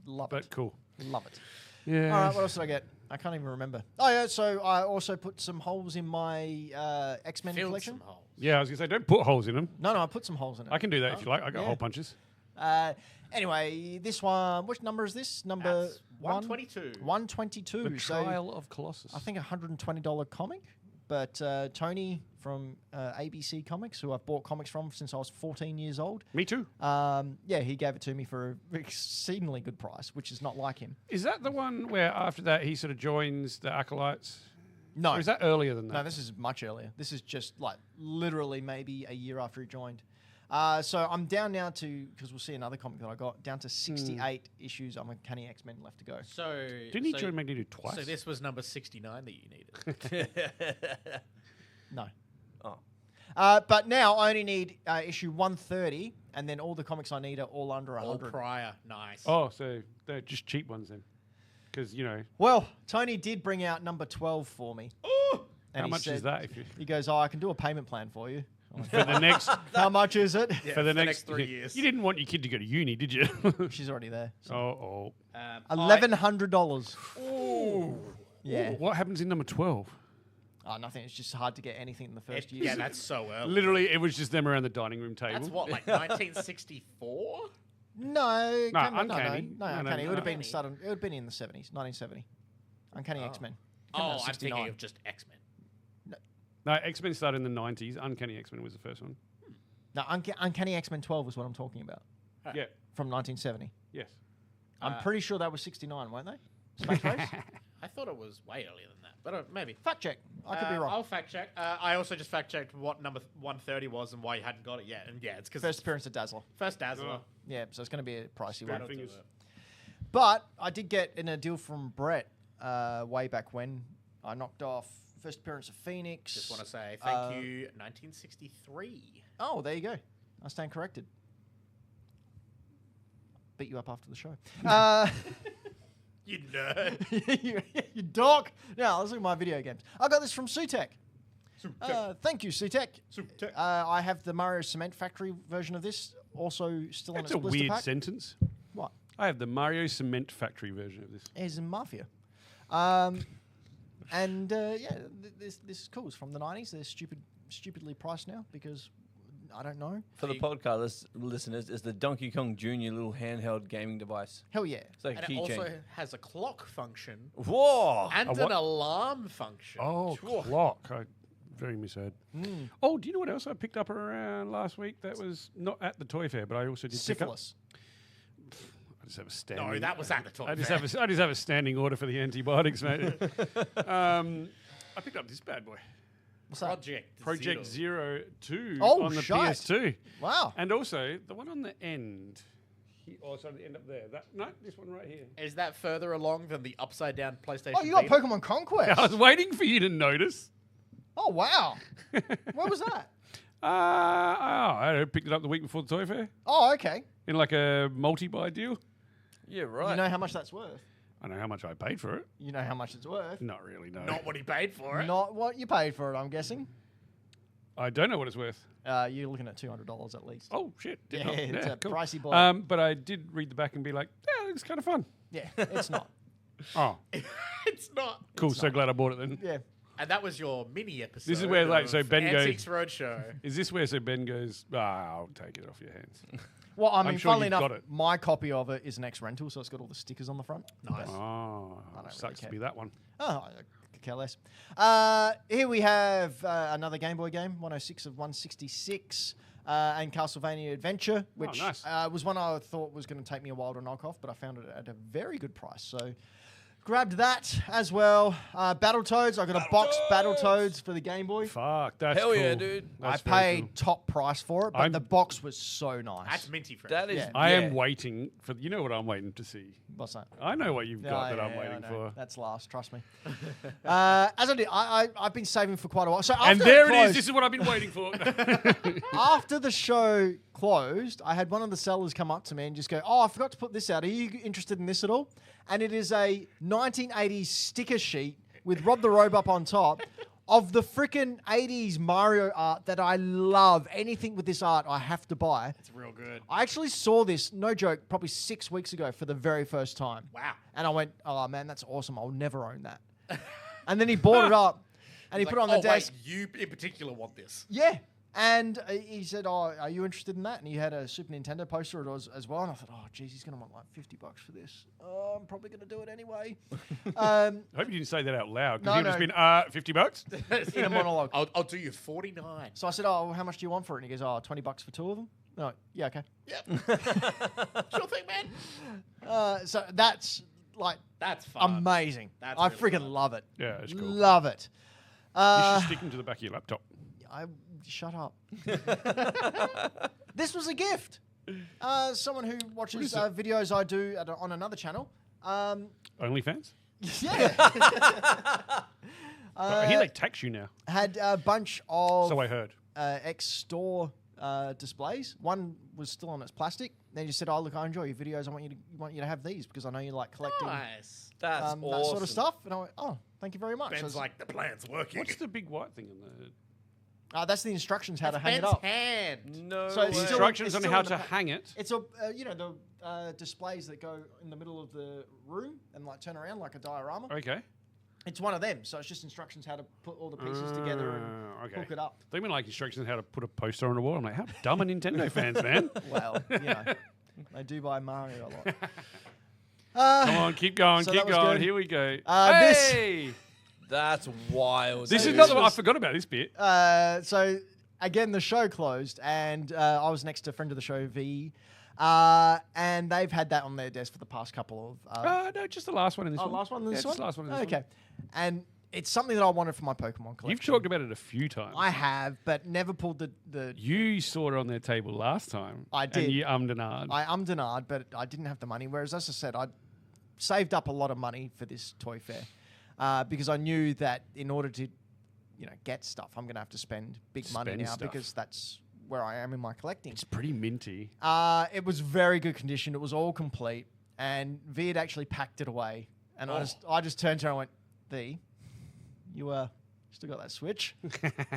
love
but
it.
cool.
Love it.
Yeah.
All right, what else did I get? I can't even remember. Oh yeah, so I also put some holes in my X-Men
Filled
collection.
some holes.
Yeah, I was gonna say, don't put holes in them.
No, I put some holes in it.
I can do that if you like. I got
Yeah.
hole punches.
Anyway, this one. Which number is this? Number
That's 122.
122.
The
So
Trial of Colossus.
I think $120 comic. But Tony from ABC Comics, who I've bought comics from since I was 14 years old,
Me too.
yeah, he gave it to me for an exceedingly good price, which is not like him.
Is that the one where after that he sort of joins the Acolytes?
No,
Or is that earlier than that?
no, this is much earlier. This is just like literally maybe a year after he joined. So I'm down now to, because we'll see another comic that I got, down to 68 issues on Uncanny X-Men left to go.
So
Didn't he
so,
join Magneto twice?
So this was number 69 that you needed.
No.
Oh.
But now I only need issue 130, and then all the comics I need are all under
All
100.
prior. Nice.
Oh, so they're just cheap ones then. Because, you know.
Well, Tony did bring out number 12 for me. And
How
he
much is
said-
that? If you,
He goes, oh, I can do a payment plan for you. I'm like,
for the next
how much is it?
Yeah,
for the next
3 years.
You didn't want your kid to go to uni, did you?
She's already there. So.
oh.
$1,100.
Ooh.
Yeah.
What happens in number 12?
Oh, nothing. It's just hard to get anything in the first year.
Yeah, that's so early.
Literally, it was just them around the dining room table.
That's what, like 1964?
No,
No,
no,
Uncanny.
No,
No,
Uncanny. It
no,
would have been
Uncanny.
started. It would have been in the 70s, 1970. Uncanny X-Men. Came out
Oh,
in
I'm
69.
thinking of just X-Men.
No, X-Men started in the 90s. Uncanny X-Men was the first one.
No, Uncanny X-Men 12 is what I'm talking about.
Yeah.
From 1970.
Yes.
I'm pretty sure that was 69, weren't they? Space Race?
I thought it was way earlier than that, but maybe.
Fact check. I could be wrong.
I'll fact check. I also just fact checked what number 130 was and why you hadn't got it yet. And yeah, it's because
First appearance of Dazzler.
first Dazzler.
Oh.
Yeah, so it's going to be a pricey
Straight
one.
That'll do
fingers.
it.
But I did get in a deal from Brett way back when. I knocked off first appearance of Phoenix.
Just want to say thank you, 1963.
Oh, there you go. I stand corrected. Beat you up after the show.
You nerd.
you dork. Now, let's look at my video games. I got this from Sutek. Thank you, Sutek. I have the Mario Cement Factory version of this, also still in
That's
its
a
blister
weird
pack.
sentence.
What?
I have the Mario Cement Factory version of this.
Is in Mafia. And yeah, this is cool. It's from the 90s. They're stupidly priced now because I don't know.
For the podcast listeners, it's the Donkey Kong Jr. little handheld gaming device.
Hell yeah.
It's like
And
a
it also
keychain.
has a clock function
Whoa!
and
A
an
what?
alarm function.
Oh, clock. I very misheard. Oh, do you know what else I picked up around last week that was not at the toy fair, but I also did
Syphilis.
pick up? I just have a standing.
No, that was at the top.
I just have a standing order for the antibiotics, mate. I picked up this bad boy,
What's that?
Project Zero 2
Oh,
on the
shite.
PS2,
Wow.
and also the one on the end. Sorry, the end up there. This one right here.
Is that further along than the upside down PlayStation?
Oh, you got
Vita?
Pokemon Conquest.
I was waiting for you to notice.
Oh, wow. Where was that?
I picked it up the week before the toy fair
Oh, okay.
in like a multi-buy deal.
Yeah, right.
You know how much that's worth?
I know how much I paid for it.
You know how much it's worth?
Not really, no.
Not what he paid for it.
Not what you paid for it, I'm guessing.
I don't know what it's worth.
You're looking at $200 at least.
Oh shit! Did
Yeah,
not.
it's a
cool.
pricey boy.
But I did read the back and be like, yeah, it's kind of fun.
Yeah, it's not.
Oh,
It's not.
cool. So glad I bought it then.
Yeah.
And that was your mini episode.
This is where, like, so
of
Ben goes-
Antiques Roadshow.
Is this where so Ben goes? I'll take it off your hands.
Well, I mean,
sure
funnily
you've
enough,
got it.
my copy of it is an ex-rental, so it's got all the stickers on the front.
Nice.
Oh,
really
sucks to
care.
be that one.
Oh, I could care less. Here we have another Game Boy game, 106 of 166, and Castlevania Adventure, which
nice.
was one I thought was going to take me a while to knock off, but I found it at a very good price. So grabbed that as well. Battletoads, I got a boxed Battletoads for the Game Boy.
Fuck, that's
Hell
cool.
yeah, dude.
That's
I
very
paid
cool.
top price for it, but
I'm-
the box was so nice.
That's minty fresh.
That is.
Yeah.
I
yeah.
am waiting for. You know what I'm waiting to see.
What's that?
I know what you've got that I'm
I
waiting
know.
for.
That's last, trust me. As I did, I've been saving for quite a while. So after
And there it is.
closed-
This is what I've been waiting for.
After the show closed, I had one of the sellers come up to me and just go, "Oh, I forgot to put this out. Are you interested in this at all?" And it is a 1980s sticker sheet with Rob the Robot on top, of the freaking 80s Mario art that I love. Anything with this art, I have to buy.
It's real good.
I actually saw this, no joke, probably 6 weeks ago for the very first time.
Wow.
And I went, oh man, that's awesome. I'll never own that. And then he bought it up and he put it on the desk.
Wait, you in particular want this?
Yeah. And he said, oh, are you interested in that? And he had a Super Nintendo poster as well. And I thought, oh, geez, he's going to want like $50 for this. Oh, I'm probably going to do it anyway.
I hope you didn't say that out loud. Because
No,
you've just
no.
been, $50?
In a monologue.
I'll do you 49.
So I said, oh, well, how much do you want for it? And he goes, oh, $20 for two of them? No, yeah, okay.
Yep. Sure thing, man.
So that's like
That's fun.
amazing.
That's
I
really
freaking
fun.
love it.
Yeah, it's cool.
Love it.
You should stick them to the back of your laptop.
Shut up. This was a gift. Someone who watches videos I do on another channel.
OnlyFans?
Yeah.
I hear they tax you now.
Had a bunch of
So I heard.
ex-store displays. One was still on its plastic. Then you said, "Oh, look, I enjoy your videos. I want you to have these because I know you like collecting
Nice.
That's awesome.
that sort of stuff." And I went, "Oh, thank you very much."
Ben's
So
like, the plan's working.
What's the big white thing in the...
that's the instructions how to hang it
Ben's
up.
hand.
No
So it's
way.
still-
Instructions on
still
how
in the
to
pa-
hang it.
It's a the displays that go in the middle of the room and like turn around like a diorama.
Okay.
It's one of them. So it's just instructions how to put all the pieces together and hook it up.
They mean like instructions on how to put a poster on a wall. I'm like, how dumb are Nintendo fans, man?
Well, they do buy Mario a lot.
Come on, keep going,
So
keep
that was
going.
good.
Here we go.
This-
Hey!
That's wild.
This is
dude.
another one. I forgot about this bit.
So again, the show closed, and I was next to a friend of the show, V, and they've had that on their desk for the past couple of.
No, just the last one in this one.
Last one in
Yeah,
this
just
one.
the last one in this
okay,
one.
and it's something that I wanted for my Pokemon collection.
You've talked about it a few times.
I have, but never pulled the.
You saw it on their table last time.
I did.
And you ummed and ahed.
I ummed and ahed, but I didn't have the money. Whereas, as I said, I saved up a lot of money for this toy fair because I knew that in order to, get stuff, I'm going to have to spend big money
Spend
now
stuff.
because that's where I am in my collecting.
It's pretty minty.
It was very good condition. It was all complete, and V had actually packed it away. And I just turned to her and went, V, you still got that Switch?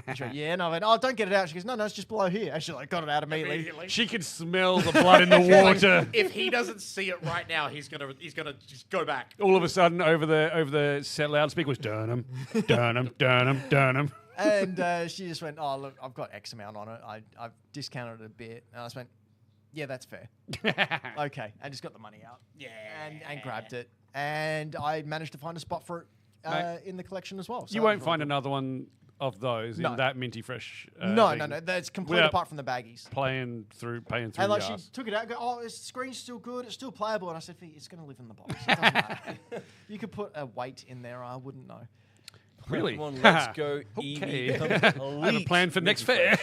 And she went, yeah. And I went, oh, don't get it out. She goes, no, it's just below here. And she got it out immediately.
She could smell the blood in the water.
If he doesn't see it right now, he's gonna just go back.
All of a sudden, over the set loudspeaker was Durnham, Durnham, Durnham, Durnham.
And she just went, oh, look, I've got X amount on it. I've discounted it a bit. And I just went, yeah, that's fair. Okay. I just got the money out.
Yeah.
And grabbed it. And I managed to find a spot for it
Mate,
in the collection as well. So
You
that
won't
was
find
really
another one of those
No.
in that minty fresh.
good. No.
thing,
That's complete
without
apart from the baggies.
paying through
And
the
like she
ass.
took it out, and go, oh, the screen's still good, it's still playable. And I said, it's going to live in the box. It doesn't matter. You could put a weight in there, I wouldn't know.
Really?
Pokemon Let's Go
Okay.
Eevee.
I have a plan for next fair.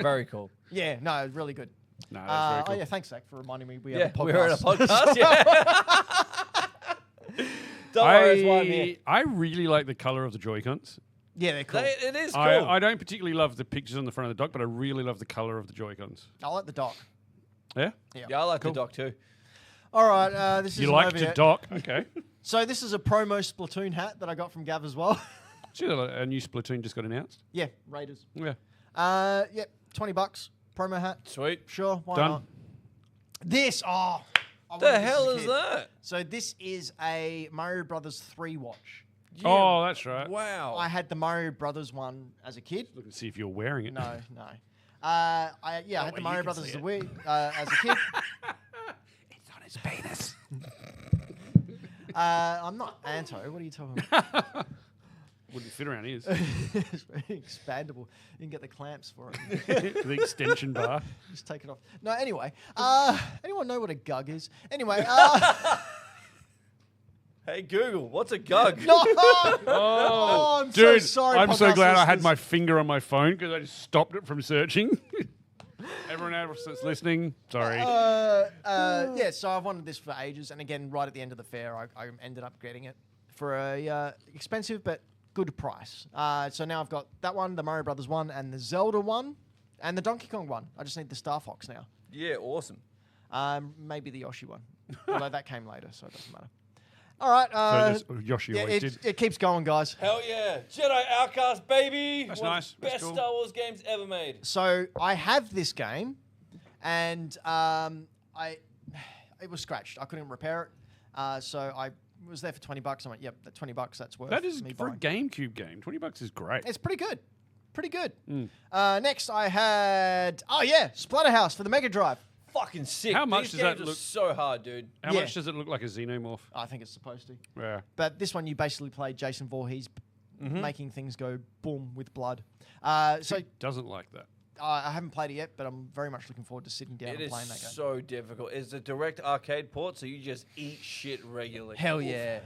Very cool.
Yeah, no, really good.
No, that's very cool.
Oh yeah, thanks Zach for reminding me we
Yeah,
have a podcast.
we're at a podcast. Yeah. Don't worry, it's why I'm here.
I really like the color of the Joy-Cons.
Yeah, they're cool.
It is cool.
I don't particularly love the pictures on the front of the dock, but I really love the color of the Joy-Cons.
I like the dock.
Yeah?
Yeah, I like the dock too.
All right, this is
You like to dock? Okay.
So this is a promo Splatoon hat that I got from Gav as well.
See that a new Splatoon just got announced?
Yeah, Raiders.
Yeah.
Yep, $20 promo hat.
Sweet.
Sure, why
Done.
not? This, I
The
wanted this as
hell
a
is
kid.
that?
So this is a Mario Brothers 3 watch.
Oh, that's right.
Wow.
I had the Mario Brothers one as a kid.
Look and see if you're wearing it.
No. I had
way
the
you
Mario
can
Brothers
see
as a,
it.
as a kid.
It's on his penis.
I'm not Anto. What are you talking about?
Wouldn't fit around his.
It's very expandable. You can get the clamps for it.
The extension bar.
Just take it off. No, anyway. Anyone know what a gug is? Anyway.
Hey Google, what's a gug?
No!
Oh,
I'm
dude,
so sorry.
I'm so
podcast
glad I had
listeners.
my finger on my phone because I just stopped it from searching. Everyone else that's listening, sorry.
Yeah, so I've wanted this for ages, and again, right at the end of the fair, I ended up getting it for a expensive but good price. So now I've got that one, the Mario Brothers one, and the Zelda one, and the Donkey Kong one. I just need the Star Fox now.
Yeah, awesome.
Maybe the Yoshi one, although that came later, so it doesn't matter. All right.
So that's- Yoshi
yeah,
always did.
it keeps going, guys.
Hell yeah. Jedi Outcast, baby.
That's
One of
nice.
the
That's
best
cool.
Star Wars games ever made.
So I have this game, and it was scratched. I couldn't repair it. So I was there for $20. I went, yep, that $20, that's worth
That is
me
for a
buying.
GameCube game. $20 is great.
It's pretty good. Pretty good.
Mm.
Next, I had, Splatterhouse for the Mega Drive.
Fucking sick.
How much
These
does that
games are
look-
so hard, dude.
How
Yeah.
much does it look like a Xenomorph?
I think it's supposed to.
Yeah.
But this one, you basically play Jason Voorhees making things go boom with blood. So
Doesn't like that.
I haven't played it yet, but I'm very much looking forward to sitting down
It
and
is
playing that game.
so difficult. It's a direct arcade port, so you just eat shit regularly.
Hell
Oof.
yeah.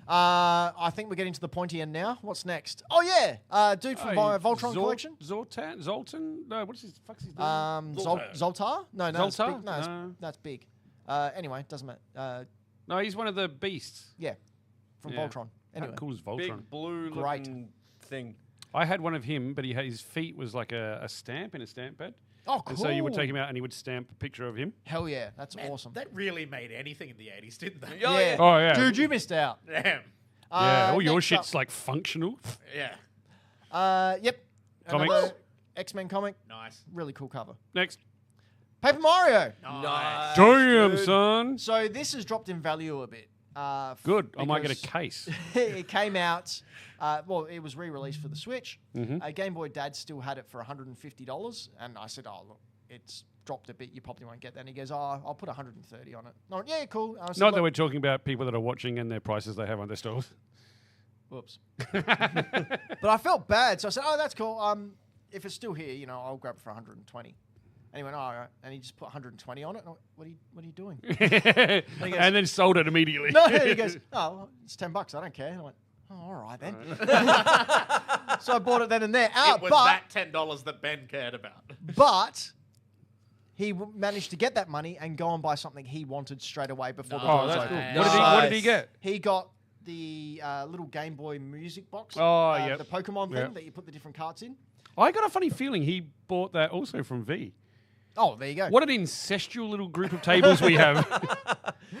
I think we're getting to the pointy end now. What's next? Oh, yeah. Dude from Voltron Collection.
Zoltan? No, what's his fuck's his name?
Zoltar? No, that's
Zoltar?
big. No,
No.
that's big. Anyway, doesn't matter.
No, he's one of the beasts.
Yeah, from
Yeah.
Voltron.
How
Anyway,
cool is Voltron?
Big blue
Great.
looking thing.
I had one of him, but his feet was like a stamp in a stamp pad.
oh, cool.
And so you would take him out and he would stamp a picture of him.
Hell yeah, that's
Man,
awesome.
That really made anything in the 80s, didn't they?
Oh,
yeah.
Oh, yeah.
Dude, you missed out.
Damn.
Yeah, all your
next
shit's
up-
like functional.
Yeah.
Yep.
Comics.
Another X-Men comic.
Nice.
Really cool cover.
Next.
Paper Mario.
Nice.
Damn,
dude.
son.
So this has dropped in value a bit.
Good. I might get a
because
case.
it came out. It was re-released for the Switch.
Mhm.
Game Boy Dad still had it for $150, and I said, "Oh, look, it's dropped a bit. You probably won't get that." And he goes, "Oh, I'll put $130 on it." I went, "Yeah, cool." I said,
Not that
"Look."
we're talking about people that are watching and their prices they have on their stores.
Whoops. But I felt bad, so I said, "Oh, that's cool. If it's still here, I'll grab it for 120." And he went, "Oh, all right." And he just put 120 on it. And I went, what are you doing?
And then sold it immediately.
No, he goes, "Oh, well, it's $10. I don't care." And I went, "Oh, all right then." So I bought it then and there.
It was that $10 that Ben cared about.
But he managed to get that money and go and buy something he wanted straight away before the
Oh,
doors
that's cool.
opened.
What did he get?
He got the little Game Boy music box.
Oh, yep.
The Pokemon thing
Yep.
that you put the different cards in.
I got a funny feeling he bought that also from V.
Oh, there you go.
What an incestual little group of tables we have.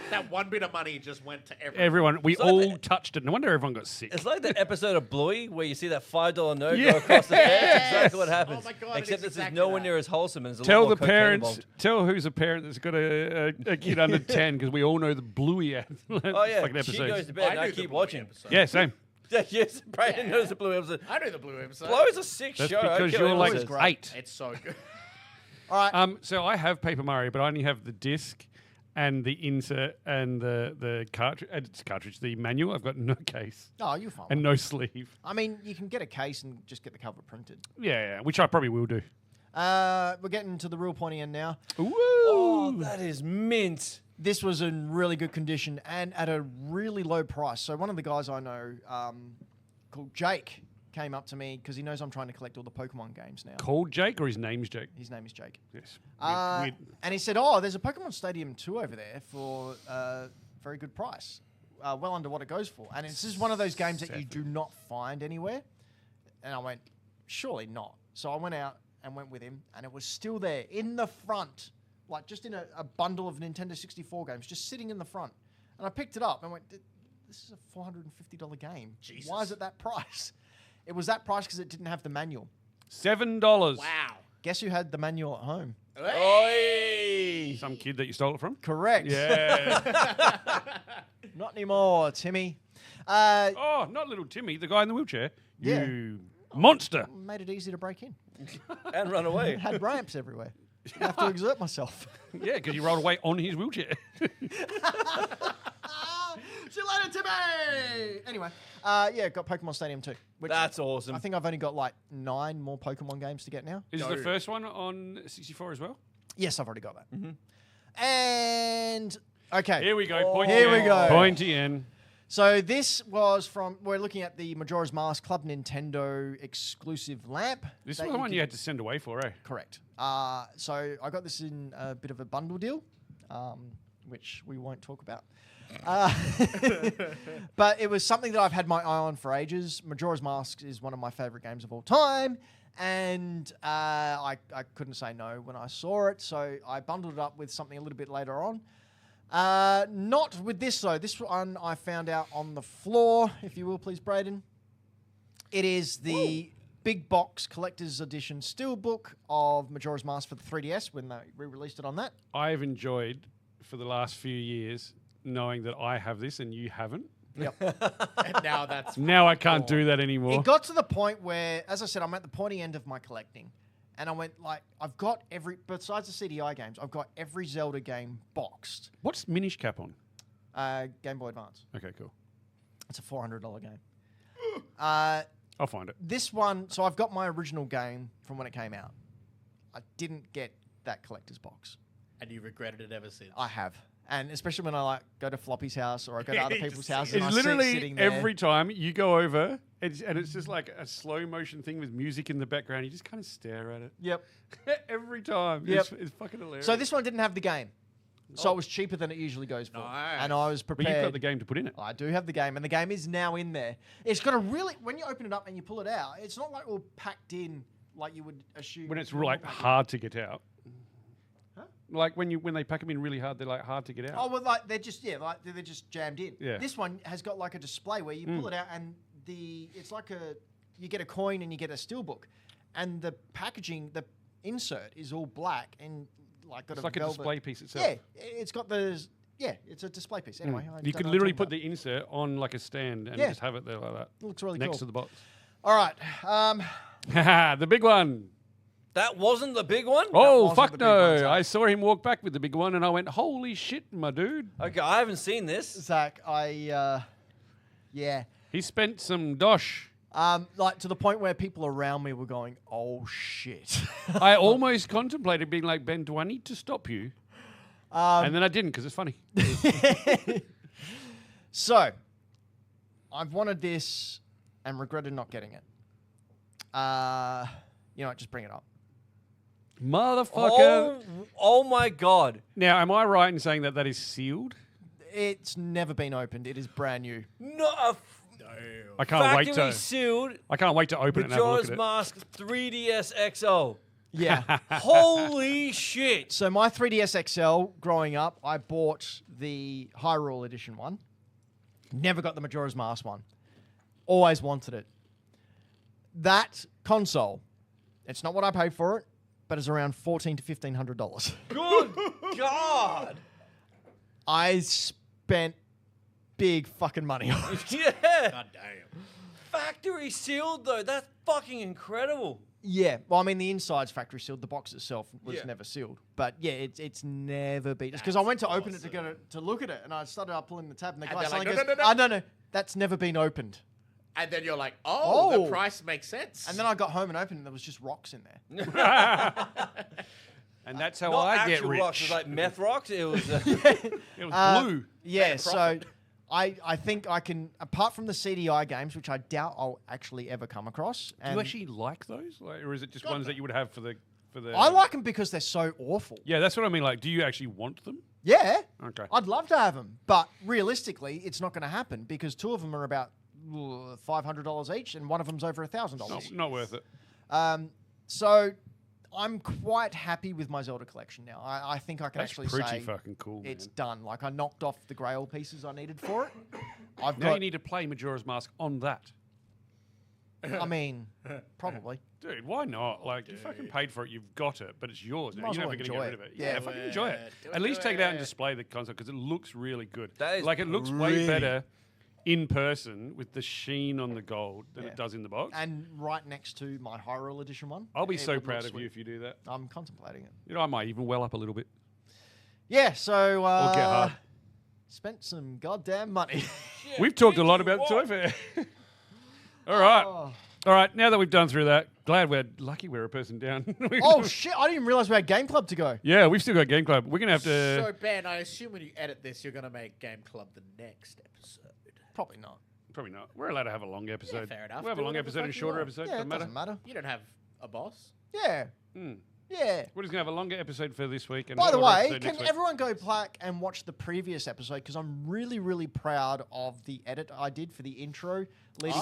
That one bit of money just went to everyone.
Everyone, we
So
all
the-
touched it. No wonder everyone got sick.
It's like that episode of Bluey where you see that $5 note
Yes.
go across the face. That's exactly what happens.
Oh my God, it
Except
is
this is
exactly
nowhere
that.
near as wholesome and there's a
Tell
lot more
the
cocaine
parents,
involved.
tell who's a parent that's got a kid under 10 because we all know the Bluey
Oh
fucking
yeah, she
episodes.
goes to bed and I
knew the
keep
Bluey
watching.
episode.
Yeah, same.
Yeah, yes, Brayden knows the Bluey episode.
I knew the Blue episode.
Bluey's a sick
That's
show. I
because
don't care
you're
what
like
anyone says.
great.
8.
It's so good.
All right.
So I have Paper Mario, but I only have the disc and the insert and the cartridge, the manual. I've got no case
Oh, you're fine.
and no sleeve.
I mean, you can get a case and just get the cover printed.
Yeah, which I probably will do.
We're getting to the real pointy end now.
Ooh.
Oh, that is mint.
This was in really good condition and at a really low price. So one of the guys I know called Jake came up to me because he knows I'm trying to collect all the Pokemon games now.
Called Jake or his name's Jake?
His name is Jake.
Yes.
And he said, "Oh, there's a Pokemon Stadium 2 over there for a very good price. Well under what it goes for. And this is one of those games that you do not find anywhere." And I went, "Surely not." So I went out and went with him, and it was still there in the front, like just in a bundle of Nintendo 64 games, just sitting in the front. And I picked it up and went, "This is a $450 game.
Jesus.
Why is it that price?" It was that price because it didn't have the manual.
$7.
Wow.
Guess who had the manual at home?
Oi!
Some kid that you stole it from?
Correct.
Yeah.
Not anymore, Timmy.
Oh, not little Timmy, the guy in the wheelchair.
Yeah.
You monster.
Made it easy to break in.
And run away.
Had ramps everywhere. I have to exert myself.
Yeah, because you rolled away on his wheelchair.
See you later, Timmy! Anyway, got Pokemon Stadium 2. Which
That's awesome.
I think I've only got like 9 more Pokemon games to get now.
Is
No.
the first one on 64 as well?
Yes, I've already got that. And, okay.
Here we go. Pointy
Here we
end.
go.
Pointy end.
So this was we're looking at the Majora's Mask Club Nintendo exclusive lamp.
This
that
was the one
could-
you had to send away for, eh?
Correct. So I got this in a bit of a bundle deal, which we won't talk about. But it was something that I've had my eye on for ages. Majora's Mask is one of my favorite games of all time, and I couldn't say no when I saw it, so I bundled it up with something a little bit later on. Not with this though. This one I found out on the floor, if you will, please, Brayden. It is the big box collector's edition steelbook of Majora's Mask for the 3DS when they re-released it on that.
I've enjoyed for the last few years knowing that I have this and you haven't.
Yep.
And now that's
Now I can't do that anymore.
It got to the point where, as I said, I'm at the pointy end of my collecting. And I went, like, I've got besides the CDI games, I've got every Zelda game boxed.
What's Minish Cap on?
Game Boy Advance.
Okay, cool.
It's a $400 game.
I'll find it.
This one, so I've got my original game from when it came out. I didn't get that collector's box.
And you regretted it ever since.
I have. And especially when I like go to Floppy's house or I go to other
You
people's
just
houses
see
and
It's
I see it
literally
sitting there.
every time you go over, and it's just like a slow motion thing with music in the background. You just kind of stare at it.
Yep.
Every time.
Yep.
It's fucking hilarious.
So this one didn't have the game. So it was cheaper than it usually goes for.
Nice.
And I was
But
prepared.
you've got the game to put in it.
I do have the game, and the game is now in there. It's got a really, when you open it up and you pull it out, it's not like all packed in like you would assume.
When it's like hard to get out. Like when they pack them in really hard, they're like hard to get out.
Oh, well, like they're just they're just jammed in.
Yeah.
This one has got like a display where you pull it out and it's like you get a coin and you get a steelbook, and the packaging, the insert is all black and like got
It's
a
like a
velvet.
display piece itself.
Yeah, it's got those. Yeah, it's a display piece. Anyway, I
You
don't
could
know what
literally
I'm
put
talking
the insert on like a stand and
Yeah.
just have it there like that.
about. Looks really
Next
cool.
to the box.
All right.
Haha, the big one.
That wasn't the big one?
Oh,
wasn't
fuck
the big one,
no.
Zach.
I saw him walk back with the big one and I went, holy shit, my dude.
Okay, I haven't seen this.
Zach, yeah.
He spent some dosh.
Like to the point where people around me were going, "Oh shit!"
I almost contemplated being like, Ben, do I need to stop you? And then I didn't because it's funny.
So, I've wanted this and regretted not getting it. You know what? Just bring it up.
Motherfucker.
Oh my God.
Now, am I right in saying that that is sealed?
It's never been opened. It is brand new.
No,
I can't wait
factory
to.
sealed
I can't wait to open it and have a look
Majora's
at it.
Mask 3DS XL.
Yeah.
Holy shit.
So my 3DS XL, growing up, I bought the Hyrule Edition one. Never got the Majora's Mask one. Always wanted it. That console, it's not what I paid for it, but it's around $1,400 to $1,500.
Good God.
I spent big fucking money on it.
Yeah.
God damn.
Factory sealed though. That's fucking incredible.
Yeah, well, I mean, the inside's factory sealed. The box itself was
Yeah.
never sealed. But yeah, it's never been. Because I went to open it to look at it, and I started up pulling the tab, and the guy
they're like,
selling
"No,
goes,
no, no, no."
no, that's never been opened.
And then you're like, oh,
Oh.
the price makes sense.
And then I got home and opened, and there was just rocks in there.
And that's how
Not
I get
actual
rich.
rocks. It was like meth rocks. It was.
It was blue.
Yeah,
Make a
so
profit.
I think I can, apart from the CDI games, which I doubt I'll actually ever come across.
Do you actually like those? Like, or is it just
God,
ones
no.
that you would have for the...
I like them because they're so awful.
Yeah, that's what I mean. Like, do you actually want them?
Yeah.
Okay.
I'd love to have them, but realistically, it's not going to happen because two of them are about $500 each, and one of them's over $1,000.
Not worth it.
So I'm quite happy with my Zelda collection now. I think I can
That's
actually
pretty
say
fucking cool, man.
it's done. Like I knocked off the Grail pieces I needed for it. I've
Now
got.
you need to play Majora's Mask on that.
I mean, probably.
Dude, why not? Like, you fucking paid for it, you've got it, but it's yours now.
Might as
You're
well
never going to get
enjoy
rid
it.
of it.
Yeah.
Yeah, fucking enjoy it.
Do
At least take it out and
it.
display the console because it looks really good.
That is
like, it looks way better in person with the sheen on the gold than
Yeah.
it does in the box.
And right next to my Hyrule Edition one.
I'll be
it
so
would look
proud of
sweet.
you if you do that.
I'm contemplating it.
You know, I might even well up a little bit.
Yeah, so
Or get hard.
spent some goddamn money.
We've talked a lot about Toy Fair. All right.
Oh.
All right, now that we've done through that, glad we're lucky we're a person down.
Oh shit! I didn't even realize we had Game Club to go.
Yeah, we've still got Game Club. We're going to have to...
So, Ben, I assume when you edit this, you're going to make Game Club the next episode.
Probably not.
Probably not. We're allowed to have a long episode.
fair enough.
We'll have a
Do
long
whatever
episode and a
fuck you
shorter
want.
episode.
Yeah,
Doesn't
it
matter.
doesn't matter.
You don't have a boss.
Yeah,
Hmm.
yeah.
We're just going to have a longer episode for this week. And
By
a
the
shorter
way,
episode
can
next week.
everyone go back and watch the previous episode? Because I'm really, really proud of the edit I did for the intro leading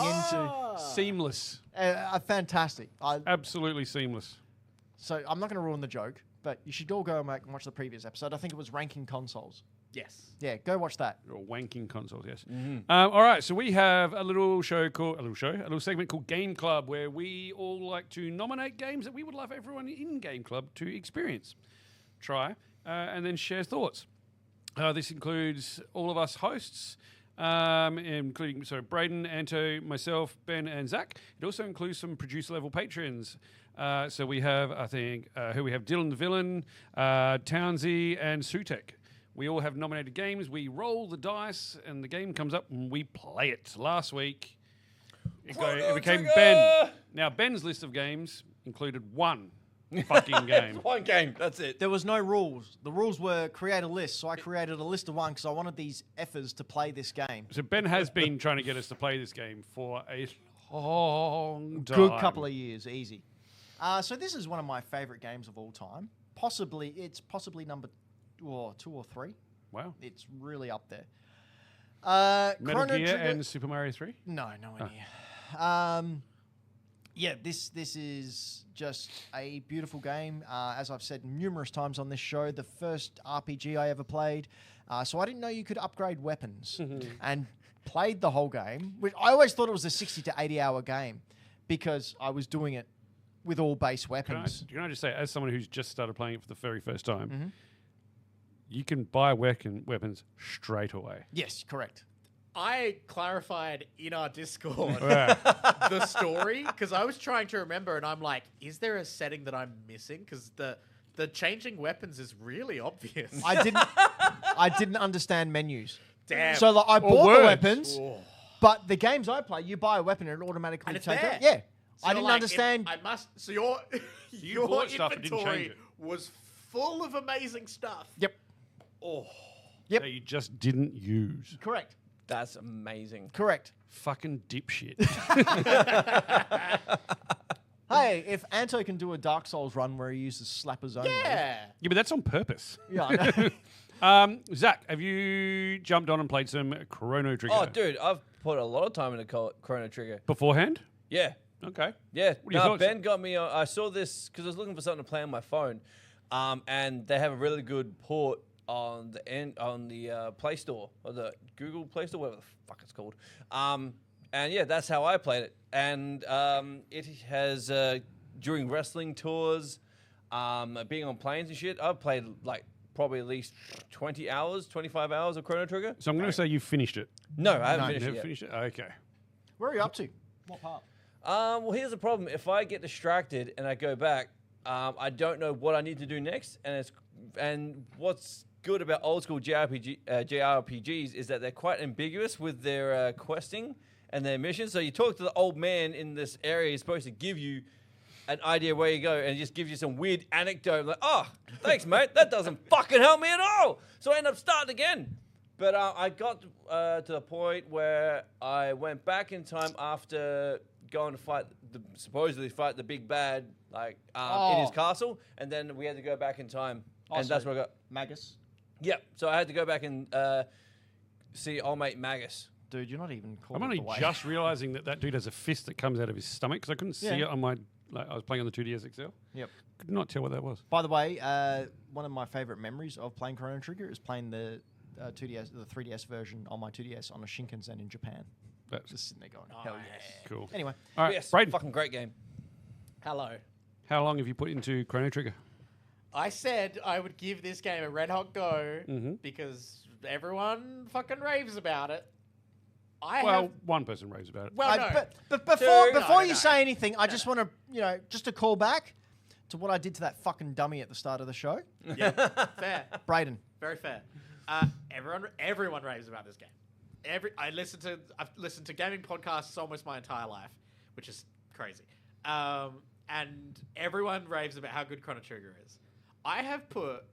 Seamless.
into fantastic.
Absolutely seamless.
So I'm not going to ruin the joke, but you should all go back and watch the previous episode. I think it was ranking consoles.
Yes.
Yeah, go watch that.
Or wanking consoles, yes. All right, so we have a little segment called Game Club, where we all like to nominate games that we would love everyone in Game Club to experience, try, and then share thoughts. This includes all of us hosts, including Brayden, Anto, myself, Ben, and Zach. It also includes some producer-level patrons. So we have, I think, who we have: Dylan the Villain, Townsy, and Sutek. We all have nominated games. We roll the dice, and the game comes up, and we play it. Last week, it became Ben. Now, Ben's list of games included one fucking game.
One game. That's it.
There was no rules. The rules were create a list. So I created a list of one because I wanted these effers to play this game.
So Ben has been trying to get us to play this game for a long time.
Good couple of years, easy. So this is one of my favorite games of all time. It's possibly number 2 or 3.
Wow.
It's really up there.
Metal
Chrono
Gear
Trigger-
and Super Mario 3?
No idea. Yeah, this is just a beautiful game. As I've said numerous times on this show, the first RPG I ever played. So I didn't know you could upgrade weapons, and played the whole game. Which I always thought it was a 60 to 80 hour game because I was doing it with all base weapons.
Can I just say, as someone who's just started playing it for the very first time, you can buy weapons straight away.
Yes, correct.
I clarified in our Discord
Yeah.
the story because I was trying to remember, and I'm like, is there a setting that I'm missing? Because the changing weapons is really obvious.
I didn't understand menus.
Damn.
So like, I bought the
words.
weapons, but the games I play, you buy a weapon and it automatically
And it's
takes
there.
it. Yeah.
So
I didn't
like,
understand.
I must. So your your
bought stuff and didn't
inventory
change it.
was full of amazing stuff.
Yep.
Oh,
Yep.
That you just didn't use.
Correct.
That's amazing.
Correct.
Fucking dipshit.
Hey, if Anto can do a Dark Souls run where he uses slappers only.
yeah.
Yeah, but that's on purpose.
Yeah, I know.
Zach, have you jumped on and played some Chrono Trigger
Oh, dude, I've put a lot of time into Chrono Trigger.
beforehand?
Yeah.
Okay.
Yeah,
What are your thoughts?
Ben got me. I saw this because I was looking for something to play on my phone, and they have a really good port on the Play Store or the Google Play Store, whatever the fuck it's called. And yeah, that's how I played it. And it has during wrestling tours, being on planes and shit. I've played like probably at least 20 hours, 25 hours of Chrono Trigger.
So I'm going to say you finished it.
No, I haven't
No,
finished
You
it
have
yet.
finished it? Okay.
Where are you up to? What part?
Well, here's the problem. If I get distracted and I go back, I don't know what I need to do next. And what's good about old school JRPGs is that they're quite ambiguous with their questing and their missions. So you talk to the old man in this area, he's supposed to give you an idea where you go and just gives you some weird anecdote. Like, oh, thanks, mate. That doesn't fucking help me at all. So I end up starting again. But I got to the point where I went back in time after going to supposedly fight the big bad, like in his castle, and then we had to go back in time, and that's where I got.
Magus.
Yep. So I had to go back and see old mate Magus.
Dude, you're not even
I'm
calling
only
it the way.
just realizing that dude has a fist that comes out of his stomach because I couldn't see
Yeah.
it on my. Like, I was playing on the 2DS XL.
Yep.
Could not tell what that was.
By the way, one of my favorite memories of playing Chrono Trigger is playing the 3DS version on my 2DS on a Shinkansen in Japan.
That's
Just sitting there going, hell yes.
cool.
Anyway,
All right,
Yes.
Brayden,
Fucking great game.
Hello.
how long have you put into Chrono Trigger?
I said I would give this game a red hot go because everyone fucking raves about it.
Well, one person raves about it.
Well, no.
but before
No,
you
no.
say anything, I just want to, just to call back to what I did to that fucking dummy at the start of the show.
Yeah, fair.
Brayden.
Very fair. Everyone raves about this game. I've listened to gaming podcasts almost my entire life, which is crazy. And everyone raves about how good Chrono Trigger is. I have put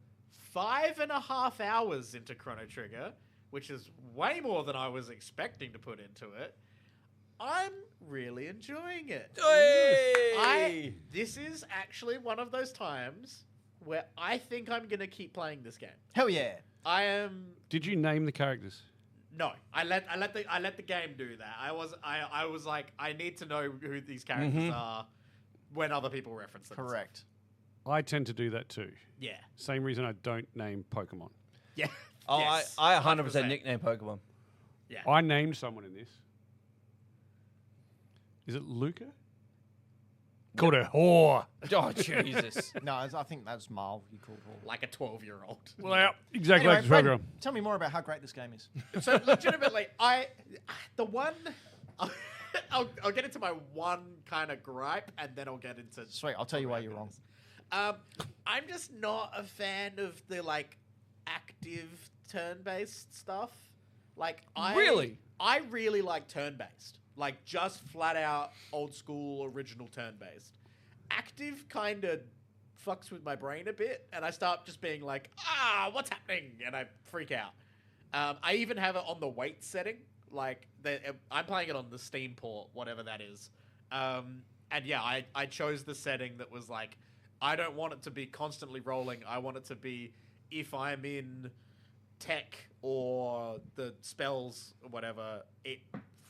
5.5 hours into Chrono Trigger, which is way more than I was expecting to put into it. I'm really enjoying it.
Hey!
This is actually one of those times where I think I'm gonna keep playing this game.
Hell yeah.
I am.
Did you name the characters?
No, I let the game do that. I was like, I need to know who these characters are when other people reference them.
Correct.
I tend to do that too.
Yeah.
Same reason I don't name Pokemon.
Yeah.
Oh,
Yes,
I 100%
100%.
nickname Pokemon.
Yeah.
I named someone in this. Is it Luca? Called her whore.
Oh, Jesus.
No, I think that's Marl you called her.
Like a 12-year-old.
Well, yeah, exactly.
Anyway,
like the 12 year
Brayden, tell me more about how great this game is.
So legitimately, I'll get into my one kind of gripe, and then I'll get into.
Sweet, I'll tell you why you're wrong.
I'm just not a fan of the like active turn-based stuff. Like
Really?
I really like turn-based, like just flat out old school original turn-based. Active kind of fucks with my brain a bit, and I start just being like, what's happening? And I freak out. I even have it on the wait setting. Like, I'm playing it on the Steam port, whatever that is. And yeah, I chose the setting that was like, I don't want it to be constantly rolling. I want it to be if I'm in tech or the spells or whatever, it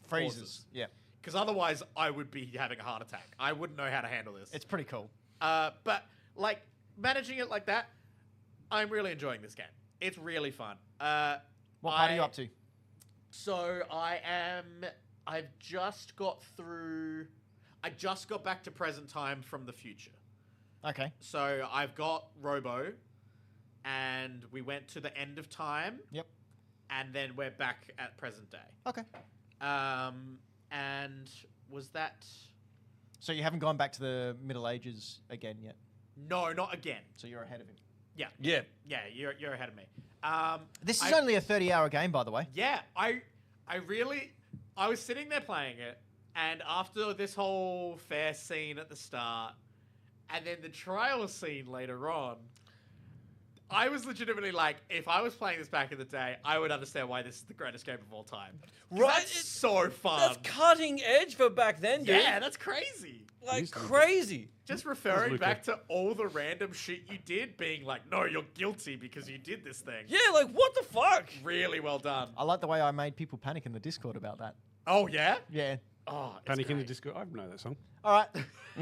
Freezes. Yeah.
Because otherwise, I would be having a heart attack. I wouldn't know how to handle this.
It's pretty cool.
But like managing it like that, I'm really enjoying this game. It's really fun.
What part are you up to?
So I've just got through. I just got back to present time from the future.
Okay.
So I've got Robo, and we went to the end of time.
Yep.
And then we're back at present day.
Okay.
And was that?
So you haven't gone back to the Middle Ages again yet?
No, not again.
So you're ahead of him.
Yeah.
Yeah.
Yeah, you're ahead of me.
This is only a 30-hour game, by the way.
Yeah, I was sitting there playing it, and after this whole fair scene at the start, and then the trial scene later on, I was legitimately like, if I was playing this back in the day, I would understand why this is the greatest game of all time. 'Cause
Right,
That's so fun.
That's cutting edge for back then, dude.
Yeah, that's crazy.
Like, crazy.
Just referring
Luca.
back to all the random shit you did, being like, no, you're guilty because you did this thing.
Yeah, like, what the fuck?
Really well done.
I like the way I made people panic in the Discord about that.
Oh, yeah?
Yeah.
Oh, it's
Panic in the
great.
Disco. I know that song.
All right.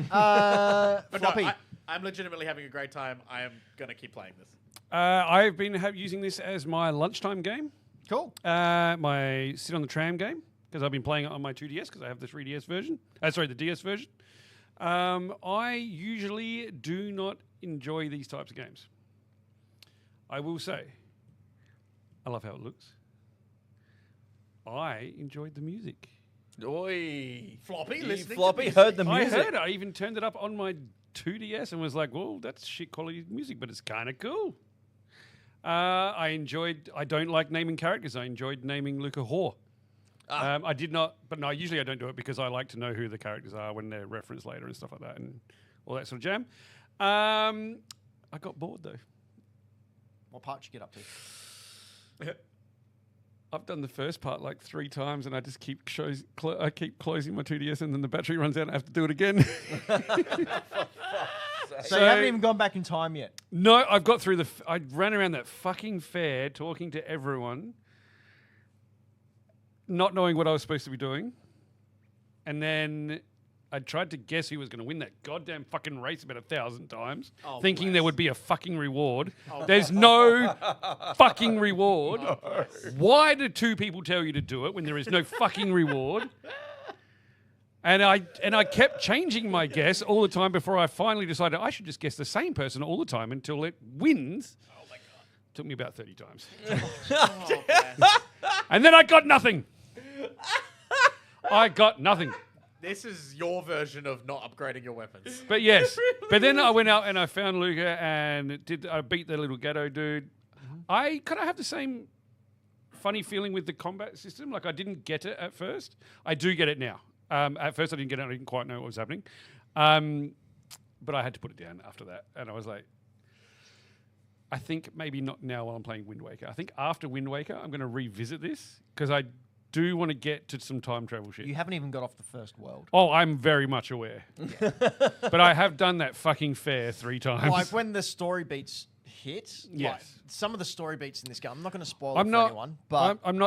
But
Floppy.
no, I'm legitimately having a great time. I am going to keep playing this.
I've been using this as my lunchtime game,
Cool.
my sit on the tram game, because I've been playing it on my 2DS because I have the 3DS version. The DS version. I usually do not enjoy these types of games. I will say, I love how it looks. I enjoyed the music.
Oi.
Floppy, listening
Floppy
to
heard the
I
music.
heard it. I even turned it up on my 2DS and was like, "Whoa, that's shit quality music, but it's kind of cool." I don't like naming characters. I enjoyed naming Luca Whore. I did not, but no, usually I don't do it because I like to know who the characters are when they're referenced later and stuff like that and all that sort of jam. I got bored though.
What part did you get up to?
I've done the first part like 3 times and I just keep closing my 2DS and then the battery runs out and I have to do it again.
So you haven't even gone back in time yet?
No, I've got through I ran around that fucking fair talking to everyone, not knowing what I was supposed to be doing. And then I tried to guess who was going to win that goddamn fucking race about 1,000 times, thinking
bless.
there would be a fucking reward. There's no fucking reward. Why do 2 people tell you to do it when there is no fucking reward? And I kept changing my guess all the time before I finally decided I should just guess the same person all the time until it wins. Oh my God. Took me about 30 times. And then I got nothing. I got nothing.
This is your version of not upgrading your weapons.
But yes. But then I went out and I found Luca and I beat the little ghetto dude. I kind of have the same funny feeling with the combat system. Like I didn't get it at first. I do get it now. At first I didn't get it. I didn't quite know what was happening. But I had to put it down after that. And I was like, I think maybe not now while I'm playing Wind Waker. I think after Wind Waker, I'm going to revisit this because I do want to get to some time travel shit.
You haven't even got off the first world.
Oh, I'm very much aware. But I have done that fucking fair 3 times.
Like when the story beats hit,
Yes.
like some of the story beats in this game, I'm not going to spoil
I'm
it for
not,
anyone, but
I'm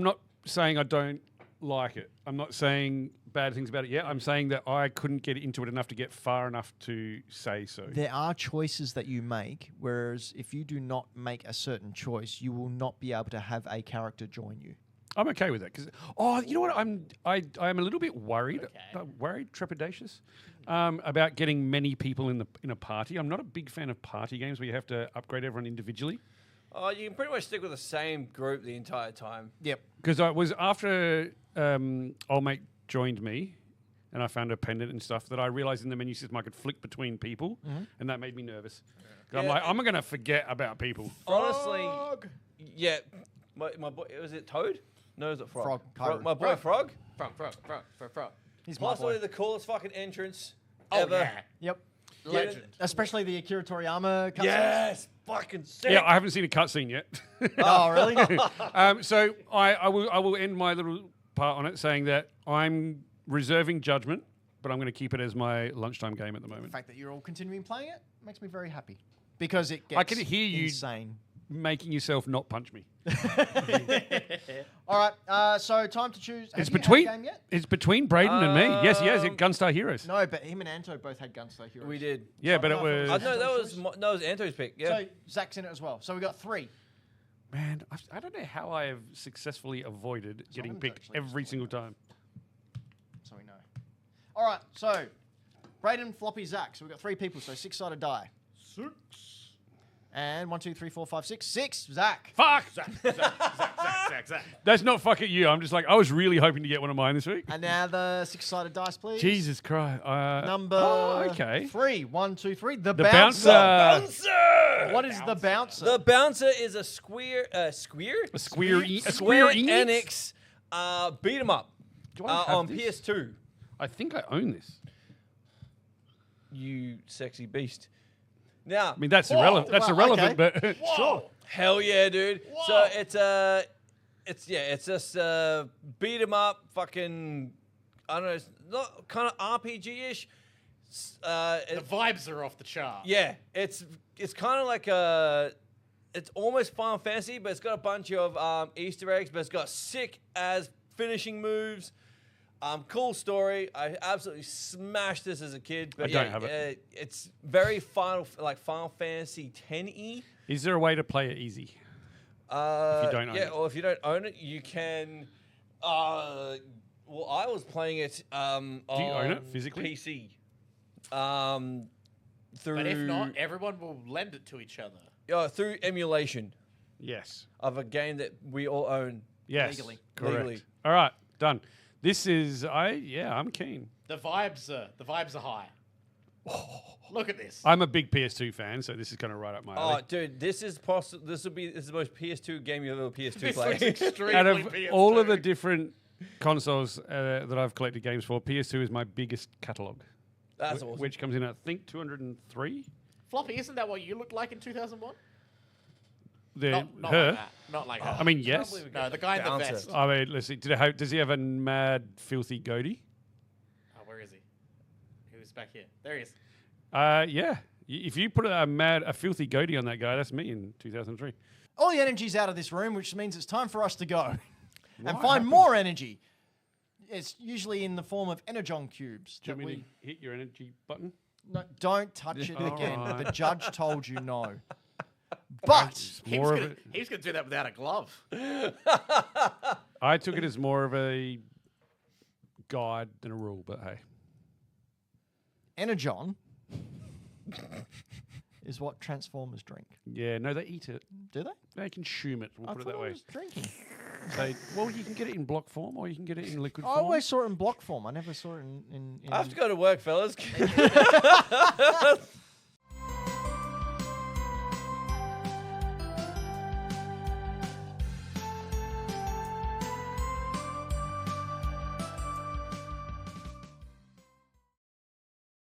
not saying I don't like it. I'm not saying bad things about it yet. I'm saying that I couldn't get into it enough to get far enough to say so.
There are choices that you make, whereas if you do not make a certain choice, you will not be able to have a character join you.
I'm okay with that because you know what I'm a little bit worried, trepidatious about getting many people in a party. I'm not a big fan of party games where you have to upgrade everyone individually.
Oh, you can pretty much stick with the same group the entire time.
Yep.
Because I was after old mate joined me, and I found a pendant and stuff that I realized in the menu system I could flick between people, and that made me nervous. I'm like, I'm gonna forget about people.
Honestly, yeah. My boy, was it Toad? No, is it Frog?
Frog.
My boy Frog.
Frog.
He's my
Possibly
boy.
the coolest fucking entrance
Oh,
ever.
yeah.
Yep.
Legend.
Especially the Akira Toriyama cutscenes.
Yes, fucking sick.
Yeah, I haven't seen a cutscene yet.
Oh, really?
So I will end my little part on it saying that I'm reserving judgment, but I'm going to keep it as my lunchtime game at the
The
moment.
fact that you're all continuing playing it makes me very happy. Because it gets
I can hear you
insane.
making yourself not punch me.
All right, so time to choose. Have
It's
you
between
had a game yet?
it's between Brayden and me. Yes, Gunstar Heroes.
No, but him and Anto both had Gunstar Heroes.
We did.
Yeah, but it
I
was
thought
No, that was Anto's pick. Yeah.
So Zach's in it as well. So we got 3.
man. I don't know how I have successfully avoided getting
haven't
picked
actually
every single time.
So we know. All right, so Brayden, Floppy, Zach. So we've got 3 people, so 6-sided die. 6. And 1, 2, 3, 4, 5, 6. 6, Zach.
Fuck!
Zach.
That's not fuck at you. I'm just like I was really hoping to get one of mine this week.
And now the 6-sided dice, please.
Jesus Christ.
Number
okay.
3. 1, 2, 3. The
bouncer.
Bouncer.
What is the bouncer?
The bouncer is a square
A square
Square
Enix.
Enix beat 'em up
Do I have
on
this?
PS2.
I think I own this.
You sexy beast. Now,
I mean that's irrelevant. That's
Well,
irrelevant,
okay.
but sure.
hell yeah, dude. So it's just beat 'em up, fucking. I don't know. It's not kind of RPG-ish.
The vibes are off the chart.
Yeah, it's kind of like it's almost Final Fantasy, but it's got a bunch of Easter eggs, but it's got sick as finishing moves. Cool story. I absolutely smashed this as a kid. But
I don't have it.
It's very Final Fantasy X-y.
Is there a way to play it easy?
If
you don't own it.
or if you don't own it, you can. Well, I was playing it.
Do you own it physically?
PC. Through.
But if not, everyone will lend it to each other.
Through emulation
Yes.
of a game that we all own.
Yes.
Legally.
Correct.
Legally.
All right. Done. This is I'm keen.
The vibes are high. Look at this.
I'm a big PS2 fan, so this is kind of right up my
Oh,
alley.
dude, this is this is the most PS2 game you've ever PS2
This
played.
looks extremely
Out of
PS2.
all of the different consoles that I've collected games for, PS2 is my biggest catalog.
That's awesome.
Which comes in at, I think, 203.
Floppy, isn't that what you looked like in 2001?
Her.
Not like that. Not like that.
I mean, yes.
believe we
No,
got
the guy in the
bouncer.
vest.
I mean, let's see. Does he have a mad, filthy goatee?
Oh, where is he? He was back here. There he is.
Yeah. If you put a filthy goatee on that guy, that's me in 2003.
All the energy's out of this room, which means it's time for us to go and
What
find
happened?
more energy. It's usually in the form of energon cubes.
Do you
that
want me to hit your energy button?
No, don't touch it
All
again.
right.
The judge told you no. But
He
More
was
of it.
gonna do that without a glove.
I took it as more of a guide than a rule, but hey.
energon is what Transformers drink.
Yeah, no, they eat it.
Do they?
They consume it. We'll
I
put it
thought
that
it
way.
was drinking.
Well, you can get it in block form or you can get it in liquid
I
form.
always saw it in block form. I never saw it in
I have to go to work, fellas.